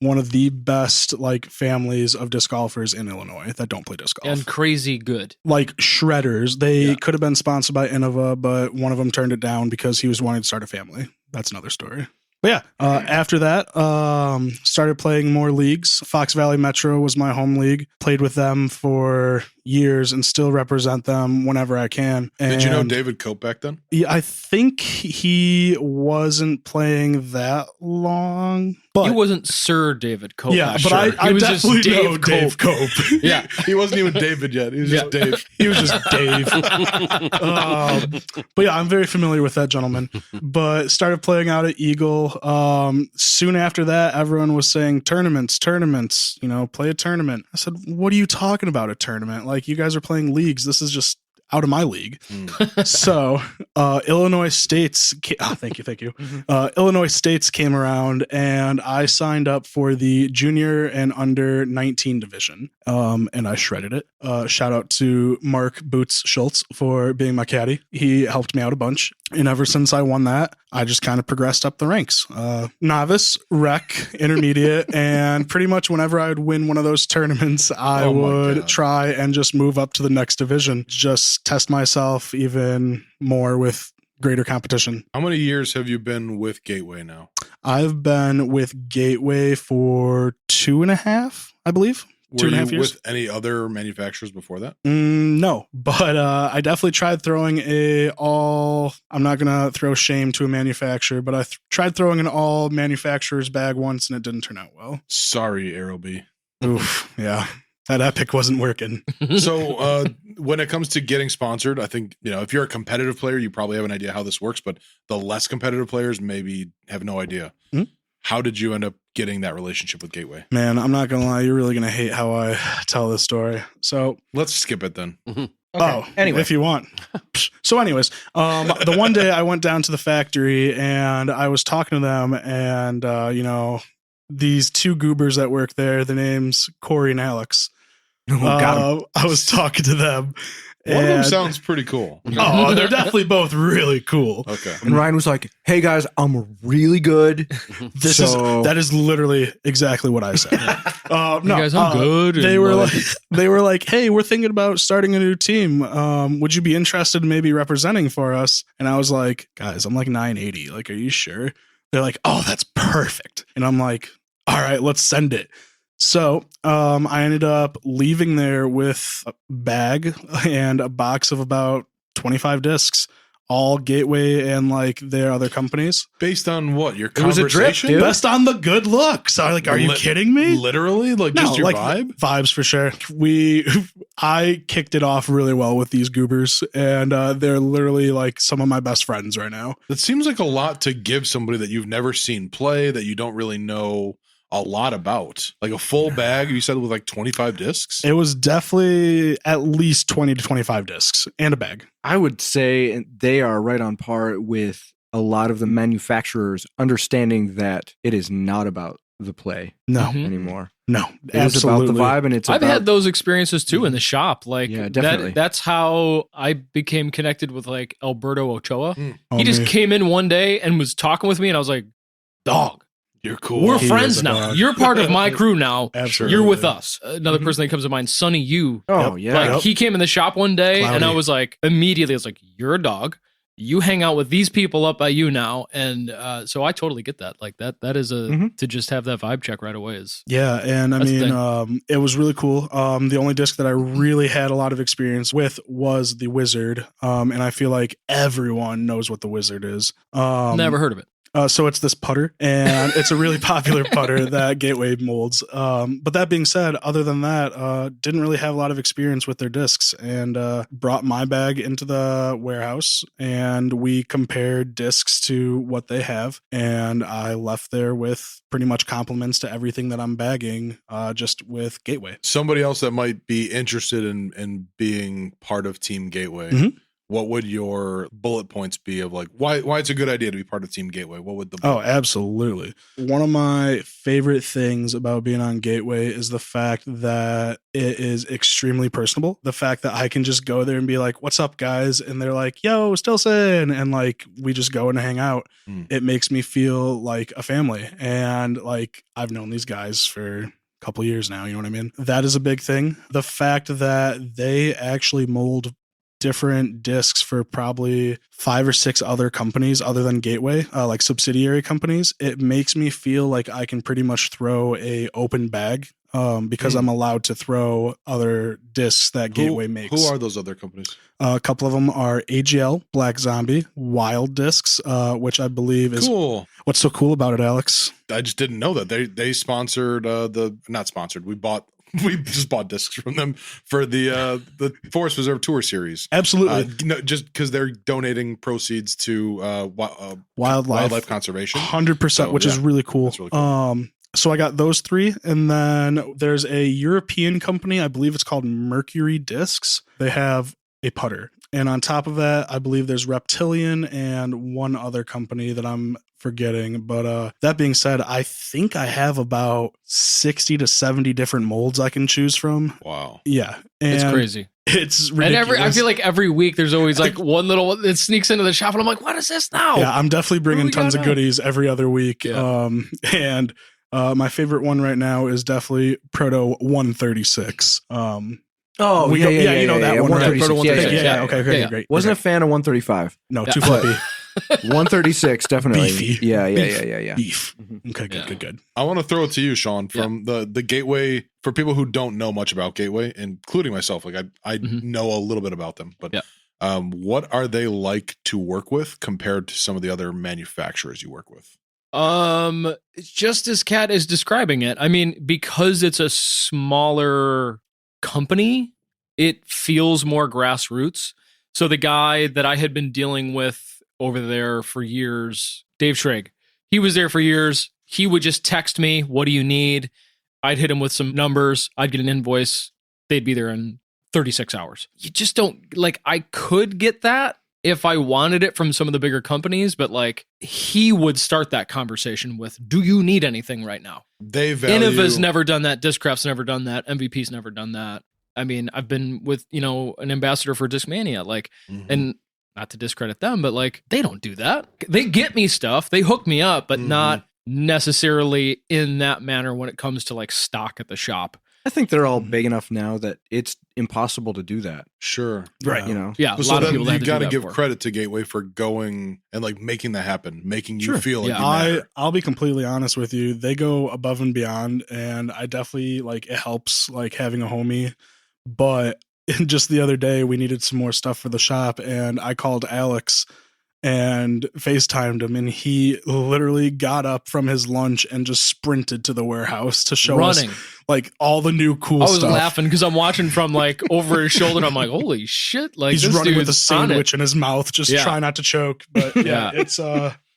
one of the best like families of disc golfers in Illinois that don't play disc golf. And crazy good. Like shredders. They could have been sponsored by Innova, but one of them turned it down because he was wanting to start a family. That's another story. But yeah, after that, started playing more leagues. Fox Valley Metro was my home league. Played with them for years and still represent them whenever I can. And did you know David Cope back then? Yeah, I think he wasn't playing that long. But he wasn't Sir David Cope. Yeah, but sure. I was definitely just know Dave Cope. Yeah. He wasn't even David yet. He was just Dave. He was just Dave. But yeah, I'm very familiar with that gentleman. But started playing out at Eagle. Soon after that, everyone was saying tournaments, play a tournament. I said, what are you talking about, a tournament? Like, you guys are playing leagues. This is just out of my league. So Illinois States, thank you. Illinois States came around and I signed up for the junior and under 19 division. And I shredded it. Shout out to Mark Boots Schultz for being my caddy. He helped me out a bunch. And ever since I won that, I just kind of progressed up the ranks. Novice, rec, intermediate, and pretty much whenever I would win one of those tournaments, I would try and just move up to the next division. Just test myself even more with greater competition. How many years have you been with Gateway now? I've been with Gateway for 2.5, I believe. Were 2.5 you years. with any other manufacturers before that? No, but I definitely tried throwing I'm not going to throw shame to a manufacturer, but I tried throwing an all manufacturer's bag once and it didn't turn out well. Sorry, Aerobee. Oof, yeah. That Epic wasn't working. So when it comes to getting sponsored, I think, if you're a competitive player, you probably have an idea how this works, but the less competitive players maybe have no idea. Mm-hmm. How did you end up getting that relationship with Gateway? Man, I'm not going to lie. You're really going to hate how I tell this story. So let's skip it then. Okay. Oh, anyway, if you want. So anyways, the one day I went down to the factory and I was talking to them and, these two goobers that work there, the names Corey and Alex. I was talking to them. One of them sounds pretty cool. Oh, they're definitely both really cool. Okay. And Ryan was like, "Hey guys, I'm really good." That is literally exactly what I said. No, guys, I'm good. They were like, "Hey, we're thinking about starting a new team. Would you be interested in maybe representing for us?" And I was like, "Guys, I'm like 980. Like, are you sure?" They're like, "Oh, that's perfect." And I'm like, "All right, let's send it." So I ended up leaving there with a bag and a box of about 25 discs, all Gateway and like their other companies. Based on what? Your It was a conversation? drip, dude. Based on the good looks. I'm like, are you kidding me? Literally? Like just your vibe? Vibes for sure. I kicked it off really well with these goobers and they're literally like some of my best friends right now. That seems like a lot to give somebody that you've never seen play, that you don't really know a lot about. Like a full bag, you said, with like 25 discs? It was definitely at least 20 to 25 discs and a bag. I would say they are right on par with a lot of the manufacturers understanding that it is not about the play anymore. No, it's about the vibe, and I've had those experiences too in the shop. Like, yeah, definitely. That's how I became connected with like Alberto Ochoa. Oh, He just came in one day and was talking with me, and I was like, "Dog, you're cool. We're He friends is a now. dog. You're part of my crew now. Absolutely. You're with us." Another person that comes to mind, Sonny Yu. Oh, yeah. Like he came in the shop one day, and I Cloudy. was like, immediately, I was like, "You're a dog. You hang out with these people up by you now," and so I totally get that. Like that is to just have that vibe check right away is Yeah, and I That's the mean, it was really cool. The only disc that I really had a lot of experience with was the Wizard, and I feel like everyone knows what the Wizard is. never heard of it. So it's this putter, and it's a really popular putter that Gateway molds. But that being said, other than that, didn't really have a lot of experience with their discs, and brought my bag into the warehouse, and we compared discs to what they have, and I left there with pretty much compliments to everything that I'm bagging, just with Gateway. Somebody else that might be interested in being part of Team Gateway. Mhm. What would your bullet points be of like why it's a good idea to be part of Team Gateway? What would the Oh, absolutely. One of my favorite things about being on Gateway is the fact that it is extremely personable. The fact that I can just go there and be like, "What's up, guys?" And they're like, "Yo, Stilson." And like, we just go and hang out. It makes me feel like a family. And like, I've known these guys for a couple years now. You know what I mean? That is a big thing. The fact that they actually mold different discs for probably 5 or 6 other companies other than Gateway, like subsidiary companies, it makes me feel like I can pretty much throw a open bag because I'm allowed to throw other discs that Gateway makes. Who are those other companies? A couple of them are AGL, Black Zombie, Wild Discs, which I believe is cool. What's so cool about it, Alex? I just didn't know that they sponsored not sponsored. We just bought discs from them for the Forest Preserve Tour series. Absolutely, just because they're donating proceeds to wildlife conservation, 100%, which is really cool. That's really cool. So I got those 3, and then there's a European company, I believe it's called Mercury Discs. They have a putter, and on top of that, I believe there's Reptilian and one other company that I'm forgetting. But that being said, I think I have about 60 to 70 different molds I can choose from. Wow. Yeah. It's crazy. It's ridiculous. And I feel like every week there's always like one little one that sneaks into the shop, and I'm like, what is this now? Yeah, I'm definitely bringing tons of goodies every other week. Yeah. And my favorite one right now is definitely Proto 136. Oh, you know that one, right? 136. Yeah. Okay, great. Wasn't a fan of 135. No, too flippy. 136, definitely. Beefy. Yeah. Beef. Okay, good. I want to throw it to you, Sean, from the Gateway. For people who don't know much about Gateway, including myself, like I know a little bit about them, but what are they like to work with compared to some of the other manufacturers you work with? Just as Kat is describing it, I mean, because it's a smaller company, it feels more grassroots. So the guy that I had been dealing with over there for years, Dave Schrag, he was there for years. He would just text me, what do you need? I'd hit him with some numbers. I'd get an invoice. They'd be there in 36 hours. You just don't, like, I could get that if I wanted it from some of the bigger companies, but like he would start that conversation with, do you need anything right now? They value... Innova's never done that. Discraft's never done that. MVP's never done that. I mean, I've been with, an ambassador for Discmania, like, and not to discredit them, but like, they don't do that. They get me stuff. They hook me up, but not necessarily in that manner when it comes to like stock at the shop. I think they're all big enough now that it's impossible to do that. Sure. Right. Yeah. So then you got to give credit to Gateway for going and like making that happen, making you feel like you matter. I'll be completely honest with you. They go above and beyond, and I definitely like it helps like having a homie. But just the other day, we needed some more stuff for the shop, and I called Alex and FaceTimed him, and he literally got up from his lunch and just sprinted to the warehouse to show us like all the new cool stuff. I was laughing because I'm watching from like over his shoulder, and I'm like, holy shit. Like he's this running with a dude's sandwich in his mouth, just try not to choke. But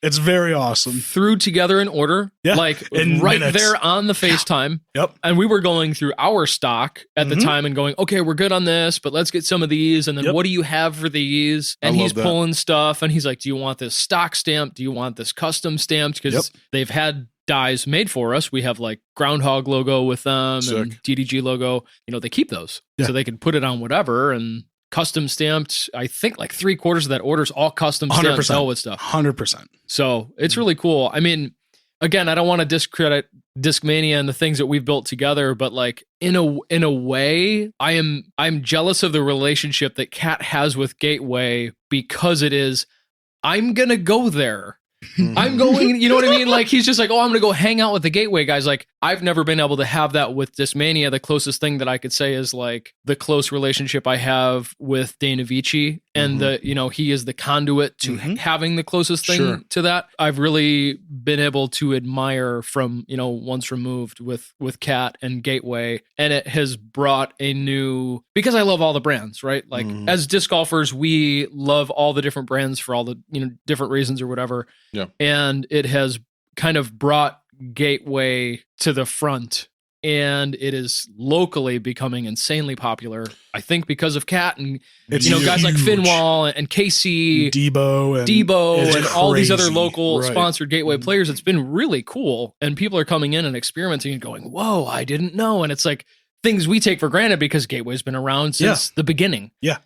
it's very awesome. Threw together an order, like in right minutes. there on the FaceTime. Yep. And we were going through our stock at the time and going, okay, we're good on this, but let's get some of these. And then what do you have for these? And he's pulling stuff, and he's like, do you want this stock stamped? Do you want this custom stamped? Because they've had dies made for us. We have like Groundhog logo with them and DDG logo. They keep those so they can put it on whatever and custom stamped. I think like 3/4 of that order is all custom stamped Dellwood stuff. 100%. So it's really cool. I mean, again, I don't want to discredit Discmania and the things that we've built together, but like in a way, I'm jealous of the relationship that Kat has with Gateway because it is, I'm gonna go there. I'm going, you know what I mean? Like he's just like, oh, I'm gonna go hang out with the Gateway guys. Like I've never been able to have that with Discmania. The closest thing that I could say is like the close relationship I have with Dana Vici, and he is the conduit to having the closest thing to that. I've really been able to admire from, once removed with Kat and Gateway, and it has brought a new, because I love all the brands, right? Like as disc golfers, we love all the different brands for all the, different reasons or whatever. Yeah. And it has kind of brought Gateway to the front, and it is locally becoming insanely popular. I think because of Kat and guys like Finwall and KC, Debo, and all these other local sponsored Gateway players. It's been really cool, and people are coming in and experimenting and going, "Whoa, I didn't know!" And it's like things we take for granted because Gateway's been around since the beginning. Yeah,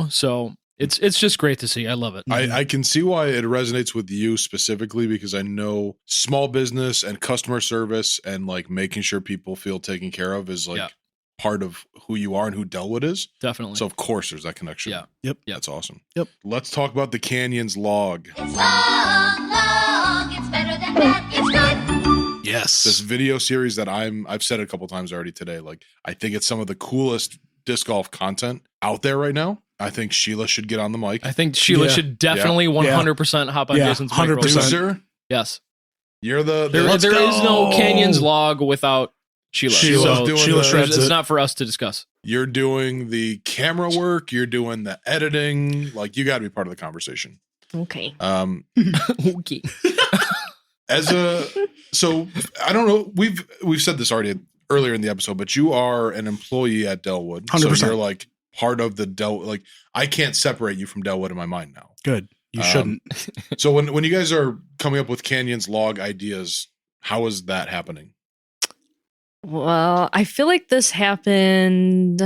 so. It's just great to see. I love it. I can see why it resonates with you specifically, because I know small business and customer service and like making sure people feel taken care of is like part of who you are and who Dellwood is. Definitely. So of course there's that connection. Yeah. Yep. That's awesome. Yep. Let's talk about the Canyons log. It's long, it's better than that, it's good. Yeah. This video series that I've said it a couple times already today. Like, I think it's some of the coolest disc golf content out there right now. I think Sheila should get on the mic. I think Sheila should definitely 100% hop on Jason's mic. 100%. Yes. You're the there is no Canyons log without Sheila. Sheila shreds it's it. not for us to discuss. You're doing the camera work. You're doing the editing. Like, you got to be part of the conversation. Okay. Okay. So I don't know. We've said this already earlier in the episode, but you are an employee at Dellwood. 100%. So you're like part of the like, I can't separate you from Dellwood in my mind now. Good. You shouldn't. So when you guys are coming up with Canyons log ideas, how is that happening? Well, I feel like this happened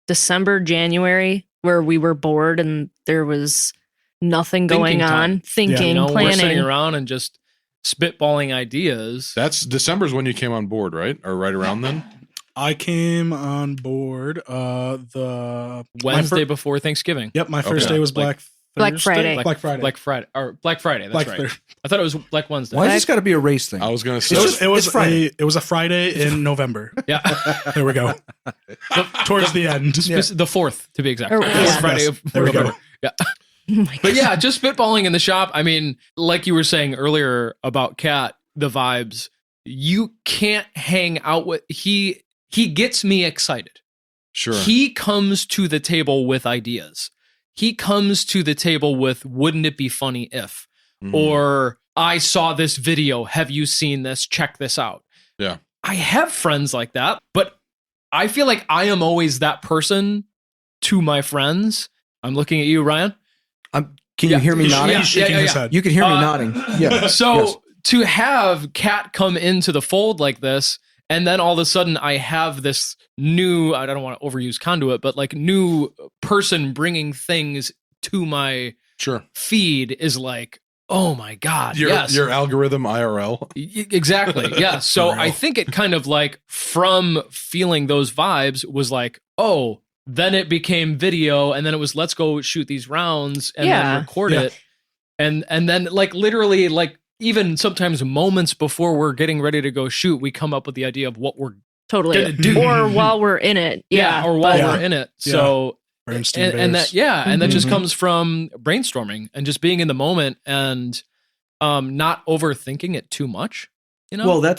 December, January, where we were bored and there was nothing going on. Thinking, We're planning. sitting around and just spitballing ideas. That's December's when you came on board, right? Or right around then? I came on board the Wednesday before Thanksgiving. Yep, my first day was Black Friday. Black Friday. Black Friday. That's Black right. Thursday. I thought it was Black Wednesday. Why has this got to be a race thing? I was going to say It was Friday. It was a Friday in November. Yeah. There we go. Towards the end. The 4th, to be exact. Or- Fourth yeah. Friday Yes. of There we go. November. Yeah. But yeah, just spitballing in the shop. I mean, like you were saying earlier about Kat, the vibes, you can't hang out with he gets me excited. Sure. He comes to the table with ideas. He comes to the table with, wouldn't it be funny if? Or I saw this video. Have you seen this? Check this out. Yeah. I have friends like that, but I feel like I am always that person to my friends. I'm looking at you, Ryan. Can you hear me nodding? He's shaking his head. You can hear me nodding. Yeah. So Yes. to have Kat come into the fold like this, and then all of a sudden I have this new, I don't want to overuse conduit, but like new person bringing things to my feed is like, oh my God. Your algorithm IRL. Exactly. Yeah. So I think it kind of like from feeling those vibes was like, oh, then it became video, and then it was let's go shoot these rounds and then record it. And then like literally like even sometimes moments before we're getting ready to go shoot, we come up with the idea of what we're gonna do. Or while we're in it. Yeah. Or while we're in it. So Bernstein and that and that just Mhm. comes from brainstorming and just being in the moment and not overthinking it too much. You know? Well,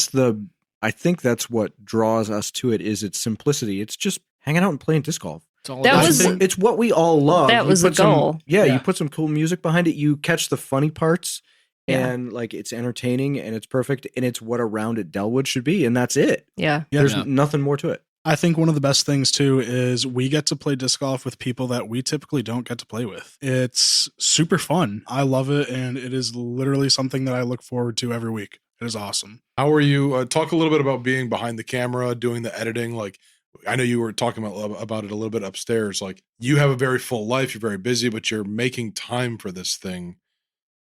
I think that's what draws us to it is its simplicity. It's just hanging out and playing disc golf. It's what we all love. That You was the put some- goal. You put some cool music behind it. You catch the funny parts, and like it's entertaining and it's perfect, and it's what a round at Dellwood should be, and that's it. Yeah. There's nothing more to it. I think one of the best things too is we get to play disc golf with people that we typically don't get to play with. It's super fun. I love it, and it is literally something that I look forward to every week. It is awesome. How are you? Talk a little bit about being behind the camera, doing the editing. Like, I know you were talking about it a little bit upstairs. Like, you have a very full life. You're very busy, but you're making time for this thing.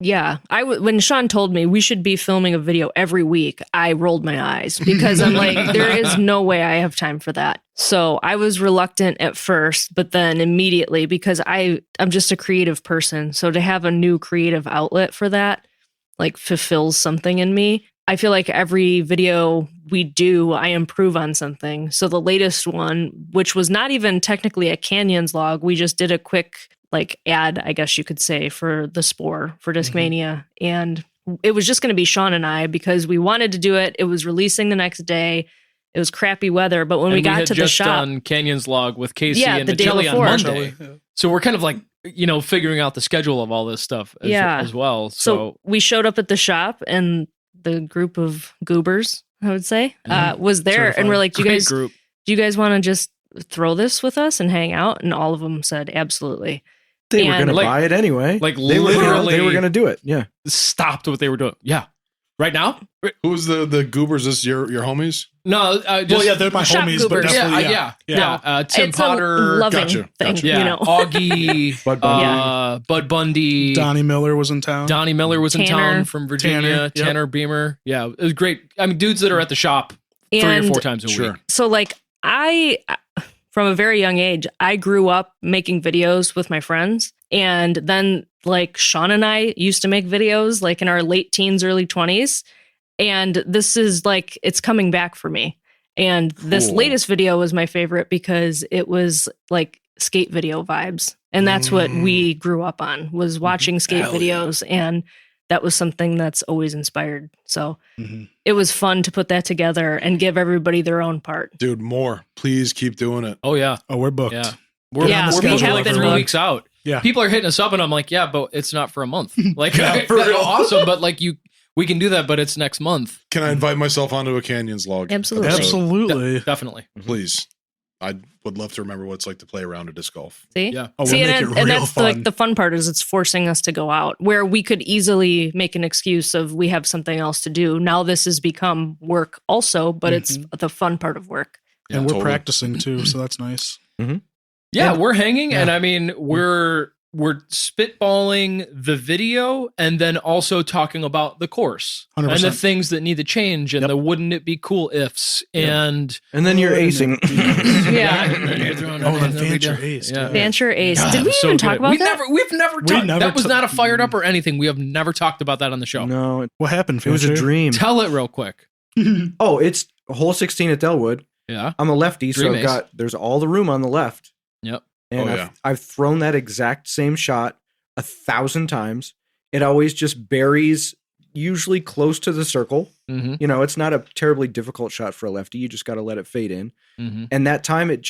Yeah. When Sean told me we should be filming a video every week, I rolled my eyes because I'm like, there is no way I have time for that. So I was reluctant at first, but then immediately because I'm just a creative person. So to have a new creative outlet for that, like fulfills something in me. I feel like every video we do, I improve on something. So the latest one, which was not even technically a Canyons log, we just did a quick like ad, I guess you could say, for the Spore for Discmania. And it was just going to be Sean and I because we wanted to do it. It was releasing the next day. It was crappy weather, but when we got to the shop, done Canyons log with Casey and the day Jelly on before. Monday. So we're kind of like, figuring out the schedule of all this stuff as well. So we showed up at the shop and the group of goobers, I would say, was there. Certified. And we're like, do Great you guys want to just throw this with us and hang out? And all of them said, absolutely. They were going to buy it anyway. Like they were going to do it. Yeah. Stopped what they were doing. Yeah. Right now? Who's the goobers? Is your homies? No, just they're my shop homies, goobers. but definitely, No, Tim it's Potter, a loving thing, Yeah, you know. Augie, Bud Bundy, Donnie Miller was in town. Donnie Miller was in Tanner. town from Virginia. Tanner, Tanner Beamer. Yeah, it was great. I mean, dudes that are at the shop 3 or 4 times a week. So like from a very young age, I grew up making videos with my friends. And then like Sean and I used to make videos like in our late teens, early 20s. And this is like, it's coming back for me. And this Cool. latest video was my favorite because it was like skate video vibes. And that's what we grew up on, was watching skate videos. And that was something that's always inspired. So it was fun to put that together and give everybody their own part. Dude, more. Please keep doing it. Oh, yeah. Oh, we're booked. Yeah. We're Yeah, on the we schedule have like been 3 booked. weeks out. Yeah. People are hitting us up and I'm like, yeah, but it's not for a month. Like, Yeah, for real. awesome. But like we can do that, but it's next month. Can I invite myself onto a Canyons log? Absolutely. episode? Absolutely. Definitely. Please. I would love to remember what it's like to play around a disc golf. See? Yeah. Oh, we'll See, make and, it and real that's fun. like the fun part is it's forcing us to go out where we could easily make an excuse of we have something else to do. Now this has become work also, but it's the fun part of work. And we're totally. practicing too, so that's nice. Yeah, we're hanging, Yeah. and I mean, we're spitballing the video, and then also talking about the course 100%. and the things that need to change, and the wouldn't it be cool ifs, and then you're acing. Yeah. Oh, the Fancher Ace. Yeah. Fancher Ace. God, Did we so even talk good. about we've that? We've never We talked. never That was ta- not a fired up or anything. We have never talked about that on the show. No, What happened, it was a Fancher? dream. Tell it real quick. Oh, it's hole 16 at Dellwood. Yeah. I'm a lefty, so Dream I've ace. got there's all the room on the left. Yep. And Oh, I've, yeah. I've thrown that exact same shot 1,000 times. It always just buries usually close to the circle. Mm-hmm. You know, it's not a terribly difficult shot for a lefty. You just got to let it fade in. Mm-hmm. And that time it It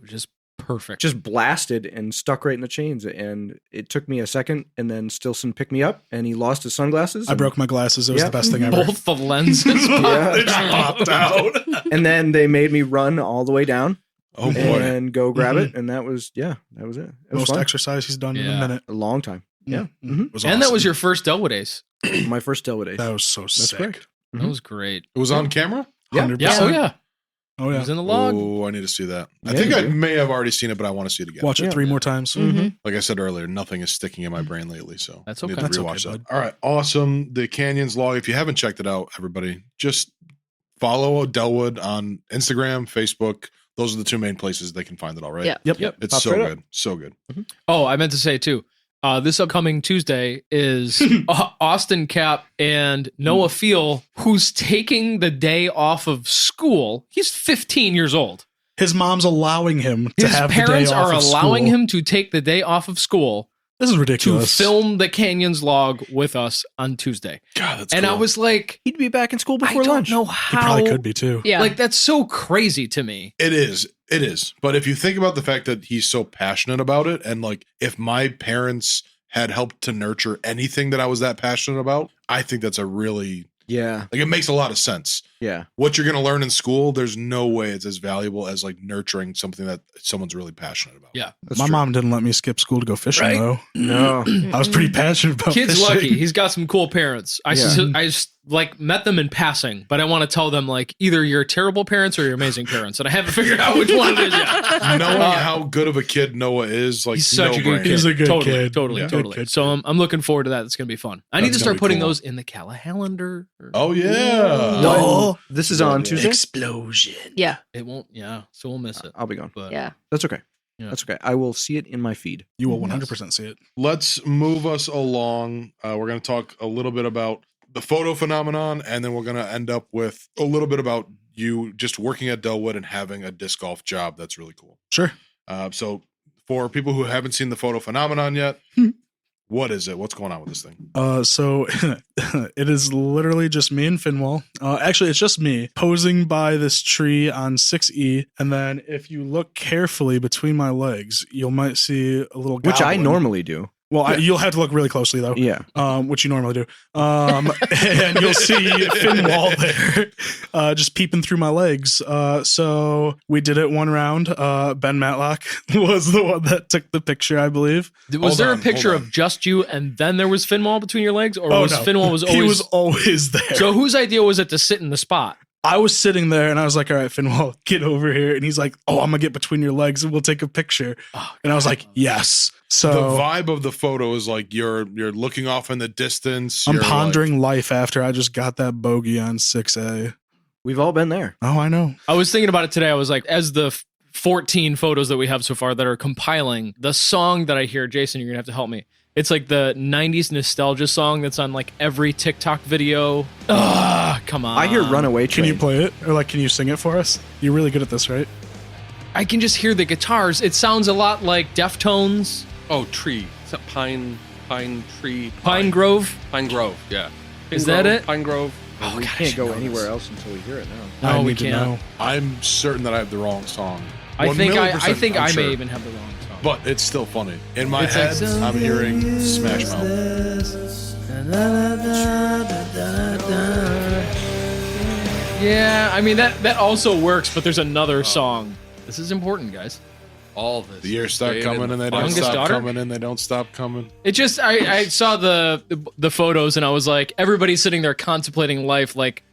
was just perfect. just blasted and stuck right in the chains. And it took me a second, and then Stilson picked me up, and he lost his sunglasses. I and- broke my glasses. It was Yeah. the best thing ever. both the lenses. Yeah. They just popped out. And then they made me run all the way down Oh, boy. and go grab it. And that was it. It was Most fun. exercise he's done in Yeah. a minute. A long time. Yeah. Mhm. It was And that was awesome. your first Dellwood Ace. My first Dellwood Ace. That was so That's sick. correct. That was great. It was on camera? Yeah. 100%. Yeah. Oh yeah. Oh, It yeah. was in the log. Oh, I need to see that. I Yeah, think you I do. may have already seen it, but I want to see it again. Watch it Yeah. 3 more times. Like I said earlier, nothing is sticking in my brain lately, so That's I need okay. to That's rewatch okay, that. All right, awesome. The Canyons log. If you haven't checked it out, everybody, just follow Dellwood on Instagram, Facebook. Those are the 2 main places they can find it all, right? Yeah. Yep. It's Pops so right up. good. So good. Oh, I meant to say too. This upcoming Tuesday is Austin Cap and Noah Feel, who's taking the day off of school. He's 15 years old. His mom's allowing him to His have parents the day off are of allowing school. him to take the day off of school This is to ridiculous. film the Canyons log with us on Tuesday. God, that's And cool. I was like, He'd be back in school I before don't lunch. know He how. probably could be too. Yeah. Like, that's so crazy to me. It is. It is. But if you think about the fact that he's so passionate about it, and like if my parents had helped to nurture anything that I was that passionate about, I think that's a really, Yeah. like, it makes a lot of sense. Yeah. What you're going to learn in school, there's no way it's as valuable as like nurturing something that someone's really passionate about. Yeah. My mom didn't let me skip school to go fishing, Right? though. No. I was pretty passionate about Kid's fishing. lucky. He's got some cool parents. I just like met them in passing, but I want to tell them like either you're terrible parents or you're amazing parents, and I haven't figured out which one it is yet. Knowing how good of a kid Noah is, like He's such a good no-brainer. kid. He's a good totally, kid. Totally, Yeah. totally. Good kid. So I'm looking forward to that. It's gonna be fun. I need That's to gonna start be putting cool. those in the Calendar. Oh yeah. No. This is on Tuesday. Explosion. Yeah. It won't. Yeah. So we'll miss it. I'll be gone. But Yeah. That's okay. Yeah. That's okay. I will see it in my feed. You will 100% see it. Let's move us along. We're going to talk a little bit about the photo phenomenon, and then we're going to end up with a little bit about you just working at Dellwood and having a disc golf job. That's really cool. Sure. So for people who haven't seen the photo phenomenon yet, what is it? What's going on with this thing? So it is literally just me and Finwall. Actually, it's just me posing by this tree on 6E. And then if you look carefully between my legs, you might see a little Which I goblin. normally do. Well, you'll have to look really closely, though. Yeah. Which you normally do. And you'll see Finwall there just peeping through my legs. So we did it one round. Ben Matlock was the one that took the picture, I believe. Was Hold there on, a picture hold of just you and then there was Finwall between your legs? Or Oh, was no. Finwall was always He was always there. So whose idea was it to sit in the spot? I was sitting there and I was like, all right, Finwall, get over here. And he's like, oh, I'm going to get between your legs and we'll take a picture. And I was like, yes. So The vibe of the photo is like you're looking off in the distance. I'm You're pondering life after I just got that bogey on 6A. We've all been there. Oh, I know. I was thinking about it today. I was like, as the 14 photos that we have so far that are compiling, the song that I hear, Jason, you're going to have to help me. It's like the 90s nostalgia song that's on like every TikTok video. Come on. I hear Runaway Train. Can you play it? Or like, can you sing it for us? You're really good at this, right? I can just hear the guitars. It sounds a lot like Deftones. Oh, tree. Is that pine tree? Pine Grove? Pine Grove, yeah. Is that it? Pine Grove. Oh, we can't go anywhere else until we hear it now. No, I we need to can't. know. I'm certain that I have the wrong song. I think 1,000,000% I I'm may sure. even have the wrong song. But it's still funny. In my It's head, like, I'm hearing Smash Mouth. Yeah, I mean that also works, but there's another song. This is important, guys. All this. The years start coming and they don't Youngest stop daughter? coming and they don't stop coming. It just I saw the photos and I was like, everybody's sitting there contemplating life, like,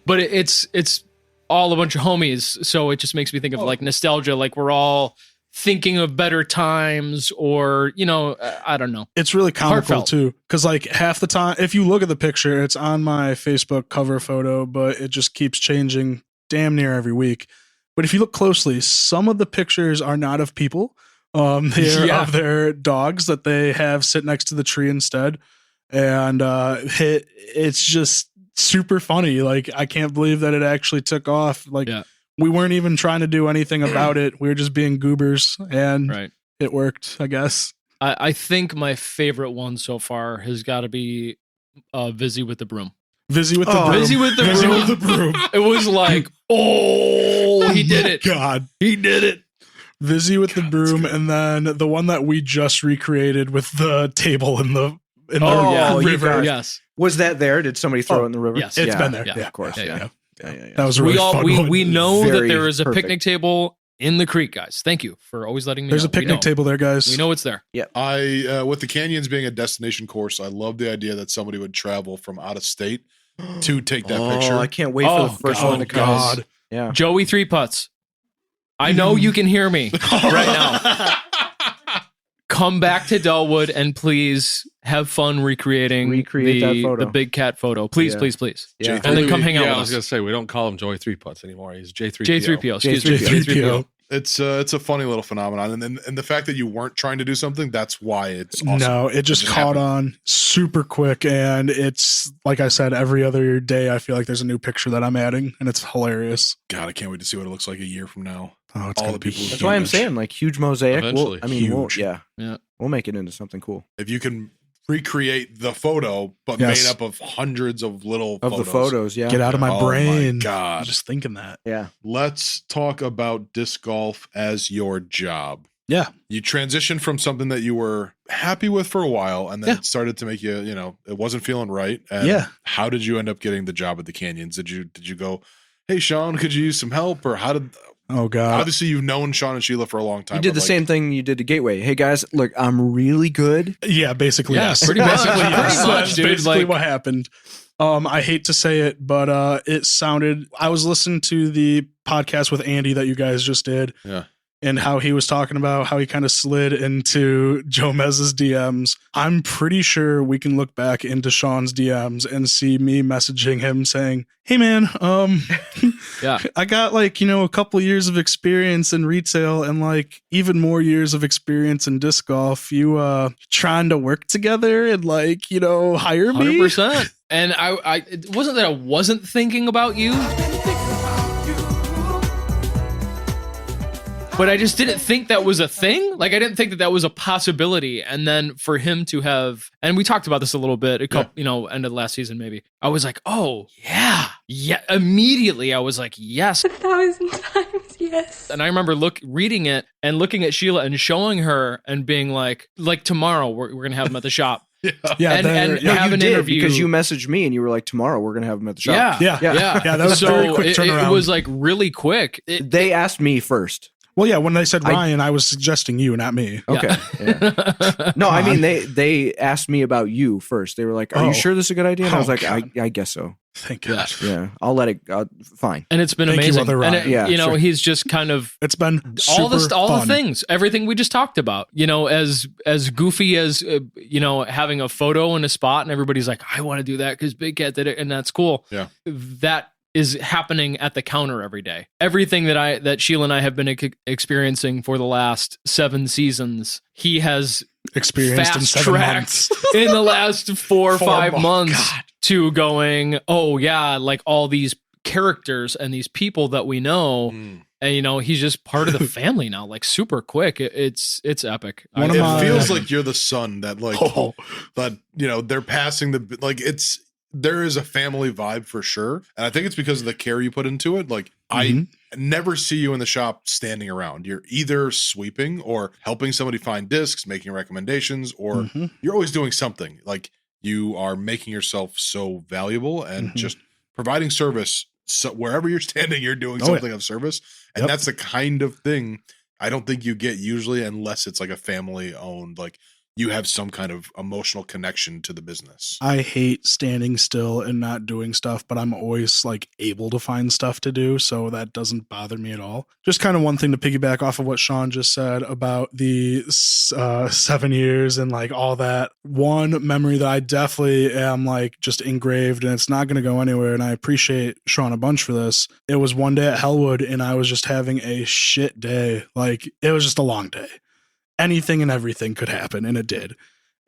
but it's all a bunch of homies, so it just makes me think of like nostalgia, like we're all thinking of better times, or I don't know. It's really comical Heartfelt. too, because like half the time, if you look at the picture, it's on my Facebook cover photo, but it just keeps changing damn near every week. But if you look closely, some of the pictures are not of people. They're of their dogs that they have sit next to the tree instead. And it's just super funny. Like, I can't believe that it actually took off. Like, we weren't even trying to do anything about it. We were just being goobers, and it worked, I guess. I think my favorite one so far has got to be Vizzy with the broom. Vizzy with the broom. Vizzy with the broom. Vizzy with the broom. It was like, oh, he did it. God. He did it. Vizzy with the broom, and then the one that we just recreated with the table in the river. Yes. Was that there? Did somebody throw it in the river? Yes. It's been there. Yeah. Of course. Yeah. That was a really fun one. We know that Very there is a perfect. picnic table in the creek, guys. Thank you for always letting me There's know. a picnic table there, guys. We know it's there. Yeah. I with the canyons being a destination course, I love the idea that somebody would travel from out of state to take that picture. I can't wait for the first one to come. God. Yeah. Joey Three Putts. I know you can hear me right now. Come back to Dellwood and please have fun recreating that photo. the big cat photo. Please, Yeah. please. Yeah. And then come hang out I with was us. going to say, we don't call him Joey Three Putts anymore. He's J3PO. J3PO. Excuse me. J3PO. It's a funny little phenomenon, and the fact that you weren't trying to do something, that's why it's awesome. No, it just caught on super quick, and it's like I said, every other day I feel like there's a new picture that I'm adding, and it's hilarious. God, I can't wait to see what it looks like a year from now. Oh, it's All gonna the be people. That's why I'm saying, like, huge mosaic. Eventually. We'll make it into something cool. If you can recreate the photo, but Yes. made up of hundreds of little Of photos. the photos, yeah. Get out of my Oh brain. my God. I'm just thinking that. Yeah. Let's talk about disc golf as your job. Yeah. You transitioned from something that you were happy with for a while, and then it started to make you, it wasn't feeling right. And Yeah. how did you end up getting the job at the Canyons? Did you go, hey Sean, could you use some help? Or how did Oh God. obviously you've known Sean and Sheila for a long time. You did the but, same thing you did to Gateway. Hey guys, look, I'm really good. Yeah, basically Yeah, yes. pretty much. Basically, Pretty yes. much, That's dude. basically Like- what happened. I hate to say it, but it sounded. I was listening to the podcast with Andy that you guys just did. Yeah. And how he was talking about how he kind of slid into Joe Mez's DMs. I'm pretty sure we can look back into Sean's DMs and see me messaging him saying, "Hey man, Yeah. I got like, a couple years of experience in retail and like even more years of experience in disc golf. You trying to work together and like, hire me?" 100%. And I it wasn't that I wasn't thinking about you, but I just didn't think that was a thing. Like, I didn't think that was a possibility. And then for him to have, and we talked about this a little bit, end of last season, maybe. I was like, oh, yeah. Yeah. Immediately, I was like, yes. 1,000 times, yes. And I remember reading it and looking at Sheila and showing her and being like tomorrow, we're going to have him at the shop. Yeah, and have you an did, interview. because you messaged me and you were like, tomorrow we're going to have him at the shop. Yeah. That was a very quick turnaround. It was like really quick. They asked me first. Well, yeah, when they said Ryan, I was suggesting you, not me. Okay. Yeah. No, I mean, they asked me about you first. They were like, are you sure this is a good idea? And I was like, I guess so. Thank God. Yeah. I'll let it fine. And it's been Thank you, amazing. Other And Ryan. sure. he's just kind of It's been all super the fun. things, everything we just talked about, as goofy as, having a photo in a spot and everybody's like, I want to do that because Big Cat did it. And that's cool. Yeah. That is happening at the counter every day. Everything that Sheila and I have been experiencing for the last 7 seasons, he has experienced in 7 months. in the last 4 or 5 months God. to going, oh yeah, like all these characters and these people that we know. And you know, he's just part of the family now, like super quick. It's epic. It feels like you're the son that like that, you know, they're passing the like there is a family vibe for sure. And I think it's because of the care you put into it. Like I never see you in the shop standing around. You're either sweeping or helping somebody find discs, making recommendations, or you're always doing something. Like you are making yourself so valuable and just providing service. So wherever you're standing, you're doing something of service. And that's the kind of thing I don't think you get usually unless it's like a family owned, like you have some kind of emotional connection to the business. I hate standing still and not doing stuff, but I'm always like able to find stuff to do. So that doesn't bother me at all. Just kind of one thing to piggyback off of what Sean just said about the 7 years and like all that. One memory that I definitely am like just engraved and it's not going to go anywhere. And I appreciate Sean a bunch for this. It was one day at Hellwood and I was just having a shit day. Like it was just a long day. Anything and everything could happen, and it did.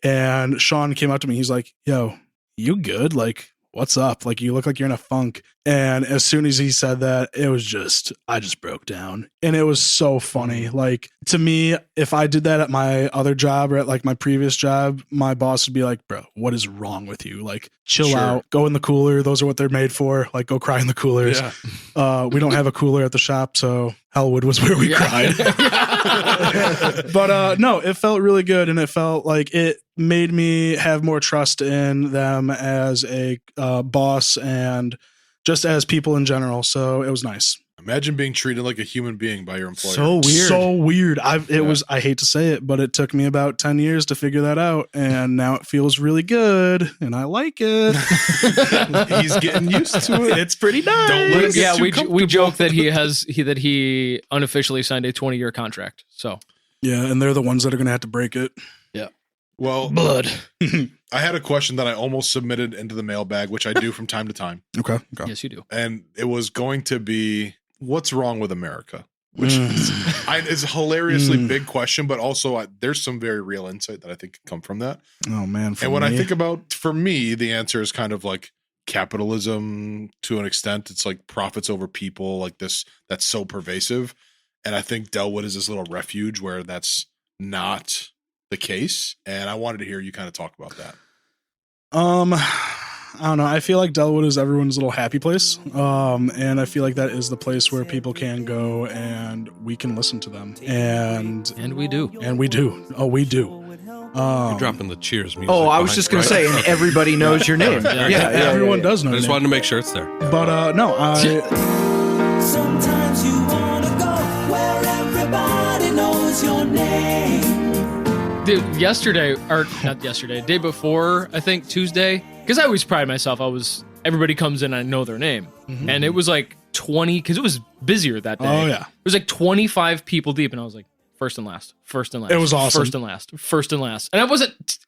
And Sean came up to me. He's like, yo, you good? Like, what's up? Like, you look like you're in a funk. And as soon as he said that, it was just, I just broke down. And it was so funny. Like, to me, if I did that at my other job or at like my previous job, my boss would be like, bro, what is wrong with you? Like, chill out, go in the cooler. Those are what they're made for. Like, go cry in the coolers. Yeah. We don't have a cooler at the shop, so Hellwood was where we cried. But no, it felt really good. And it felt like it made me have more trust in them as a boss and just as people in general. So it was nice. Imagine being treated like a human being by your employer. So weird. So weird. I hate to say it, but it took me about 10 years to figure that out. And now it feels really good. And I like it. He's getting used to it. It's pretty nice. We joke that he unofficially signed a 20-year contract. So yeah, and they're the ones that are going to have to break it. Yeah. Well, blood. I had a question that I almost submitted into the mailbag, which I do from time to time. Okay. Yes, you do. And it was going to be, what's wrong with America? Which is a hilariously big question, but also there's some very real insight that I think can come from that. Oh, man. And when I think about, for me, the answer is kind of like capitalism to an extent. It's like profits over people, like this, that's so pervasive. And I think Dellwood is this little refuge where that's not the case. And I wanted to hear you kind of talk about that. I don't know. I feel like Dellwood is everyone's little happy place. And I feel like that is the place where people can go and we can listen to them. And we do. And we do. Oh, we do. You're dropping the cheers music. Oh, I was just going to say, and everybody knows your name. Everyone does know. I just wanted to make sure it's there. But no, Sometimes you want to go where everybody knows your name. Dude, day before, I think Tuesday, because I always pride myself. Everybody comes in, I know their name. And it was like 20, because it was busier that day. Oh, yeah. It was like 25 people deep, and I was like, first and last. It was awesome. First and last. And I wasn't,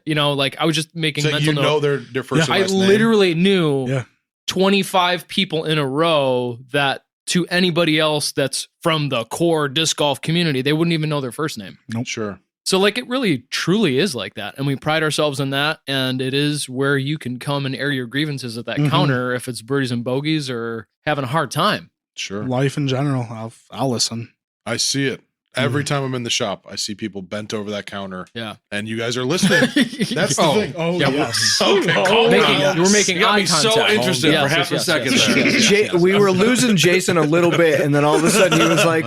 like, I was just making so mental note. Their first and last name? I literally knew 25 people in a row that to anybody else that's from the core disc golf community, they wouldn't even know their first name. Nope. Sure. So like it really truly is like that. And we pride ourselves in that. And it is where you can come and air your grievances at that counter if it's birdies and bogeys or having a hard time. Sure. Life in general. I'll listen. I see it. Every time I'm in the shop, I see people bent over that counter. Yeah. And you guys are listening. That's the thing. Oh, yeah. Yes. Okay. We're making eye contact. So interested for half a second there. We were losing Jason a little bit, and then all of a sudden he was like,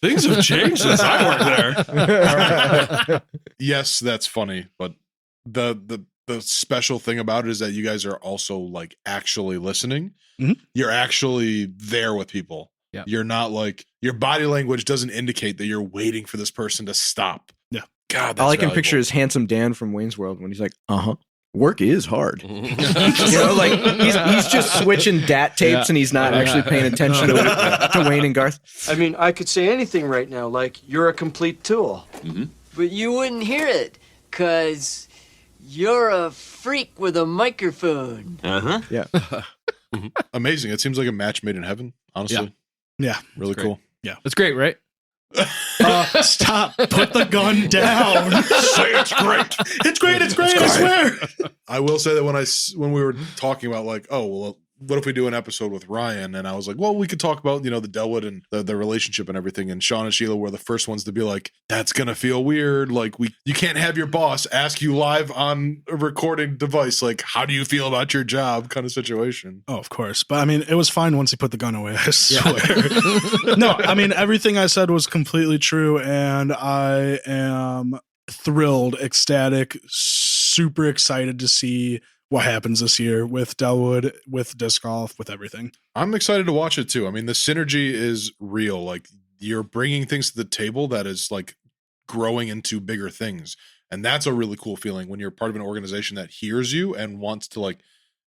things have changed since I worked there. Yes, that's funny. But the special thing about it is that you guys are also like actually listening. You're actually there with people. Yeah. You're not like, your body language doesn't indicate that you're waiting for this person to stop. Yeah. God, that's all I can valuable. picture is handsome Dan from Wayne's World when he's like, work is hard. Like he's just switching DAT tapes and he's not actually paying attention to Wayne and Garth. I mean, I could say anything right now, like, you're a complete tool. But you wouldn't hear it, 'cause you're a freak with a microphone. Yeah. Amazing. It seems like a match made in heaven, honestly. Yeah. Really cool. Yeah. That's great, right? Stop. Put the gun down. Say it's great. It's great. It's great. I swear. I will say that when we were talking about like, oh, well, what if we do an episode with Ryan? And I was like, well, we could talk about, the Dellwood and the relationship and everything. And Sean and Sheila were the first ones to be like, that's going to feel weird. Like you can't have your boss ask you live on a recording device. Like, how do you feel about your job kind of situation? Oh, of course. But I mean, it was fine once he put the gun away. I swear. No, I mean, everything I said was completely true. And I am thrilled, ecstatic, super excited to see what happens this year with Dellwood, with disc golf, with everything. I'm excited to watch it too. I mean, the synergy is real. Like you're bringing things to the table that is like growing into bigger things. And that's a really cool feeling when you're part of an organization that hears you and wants to like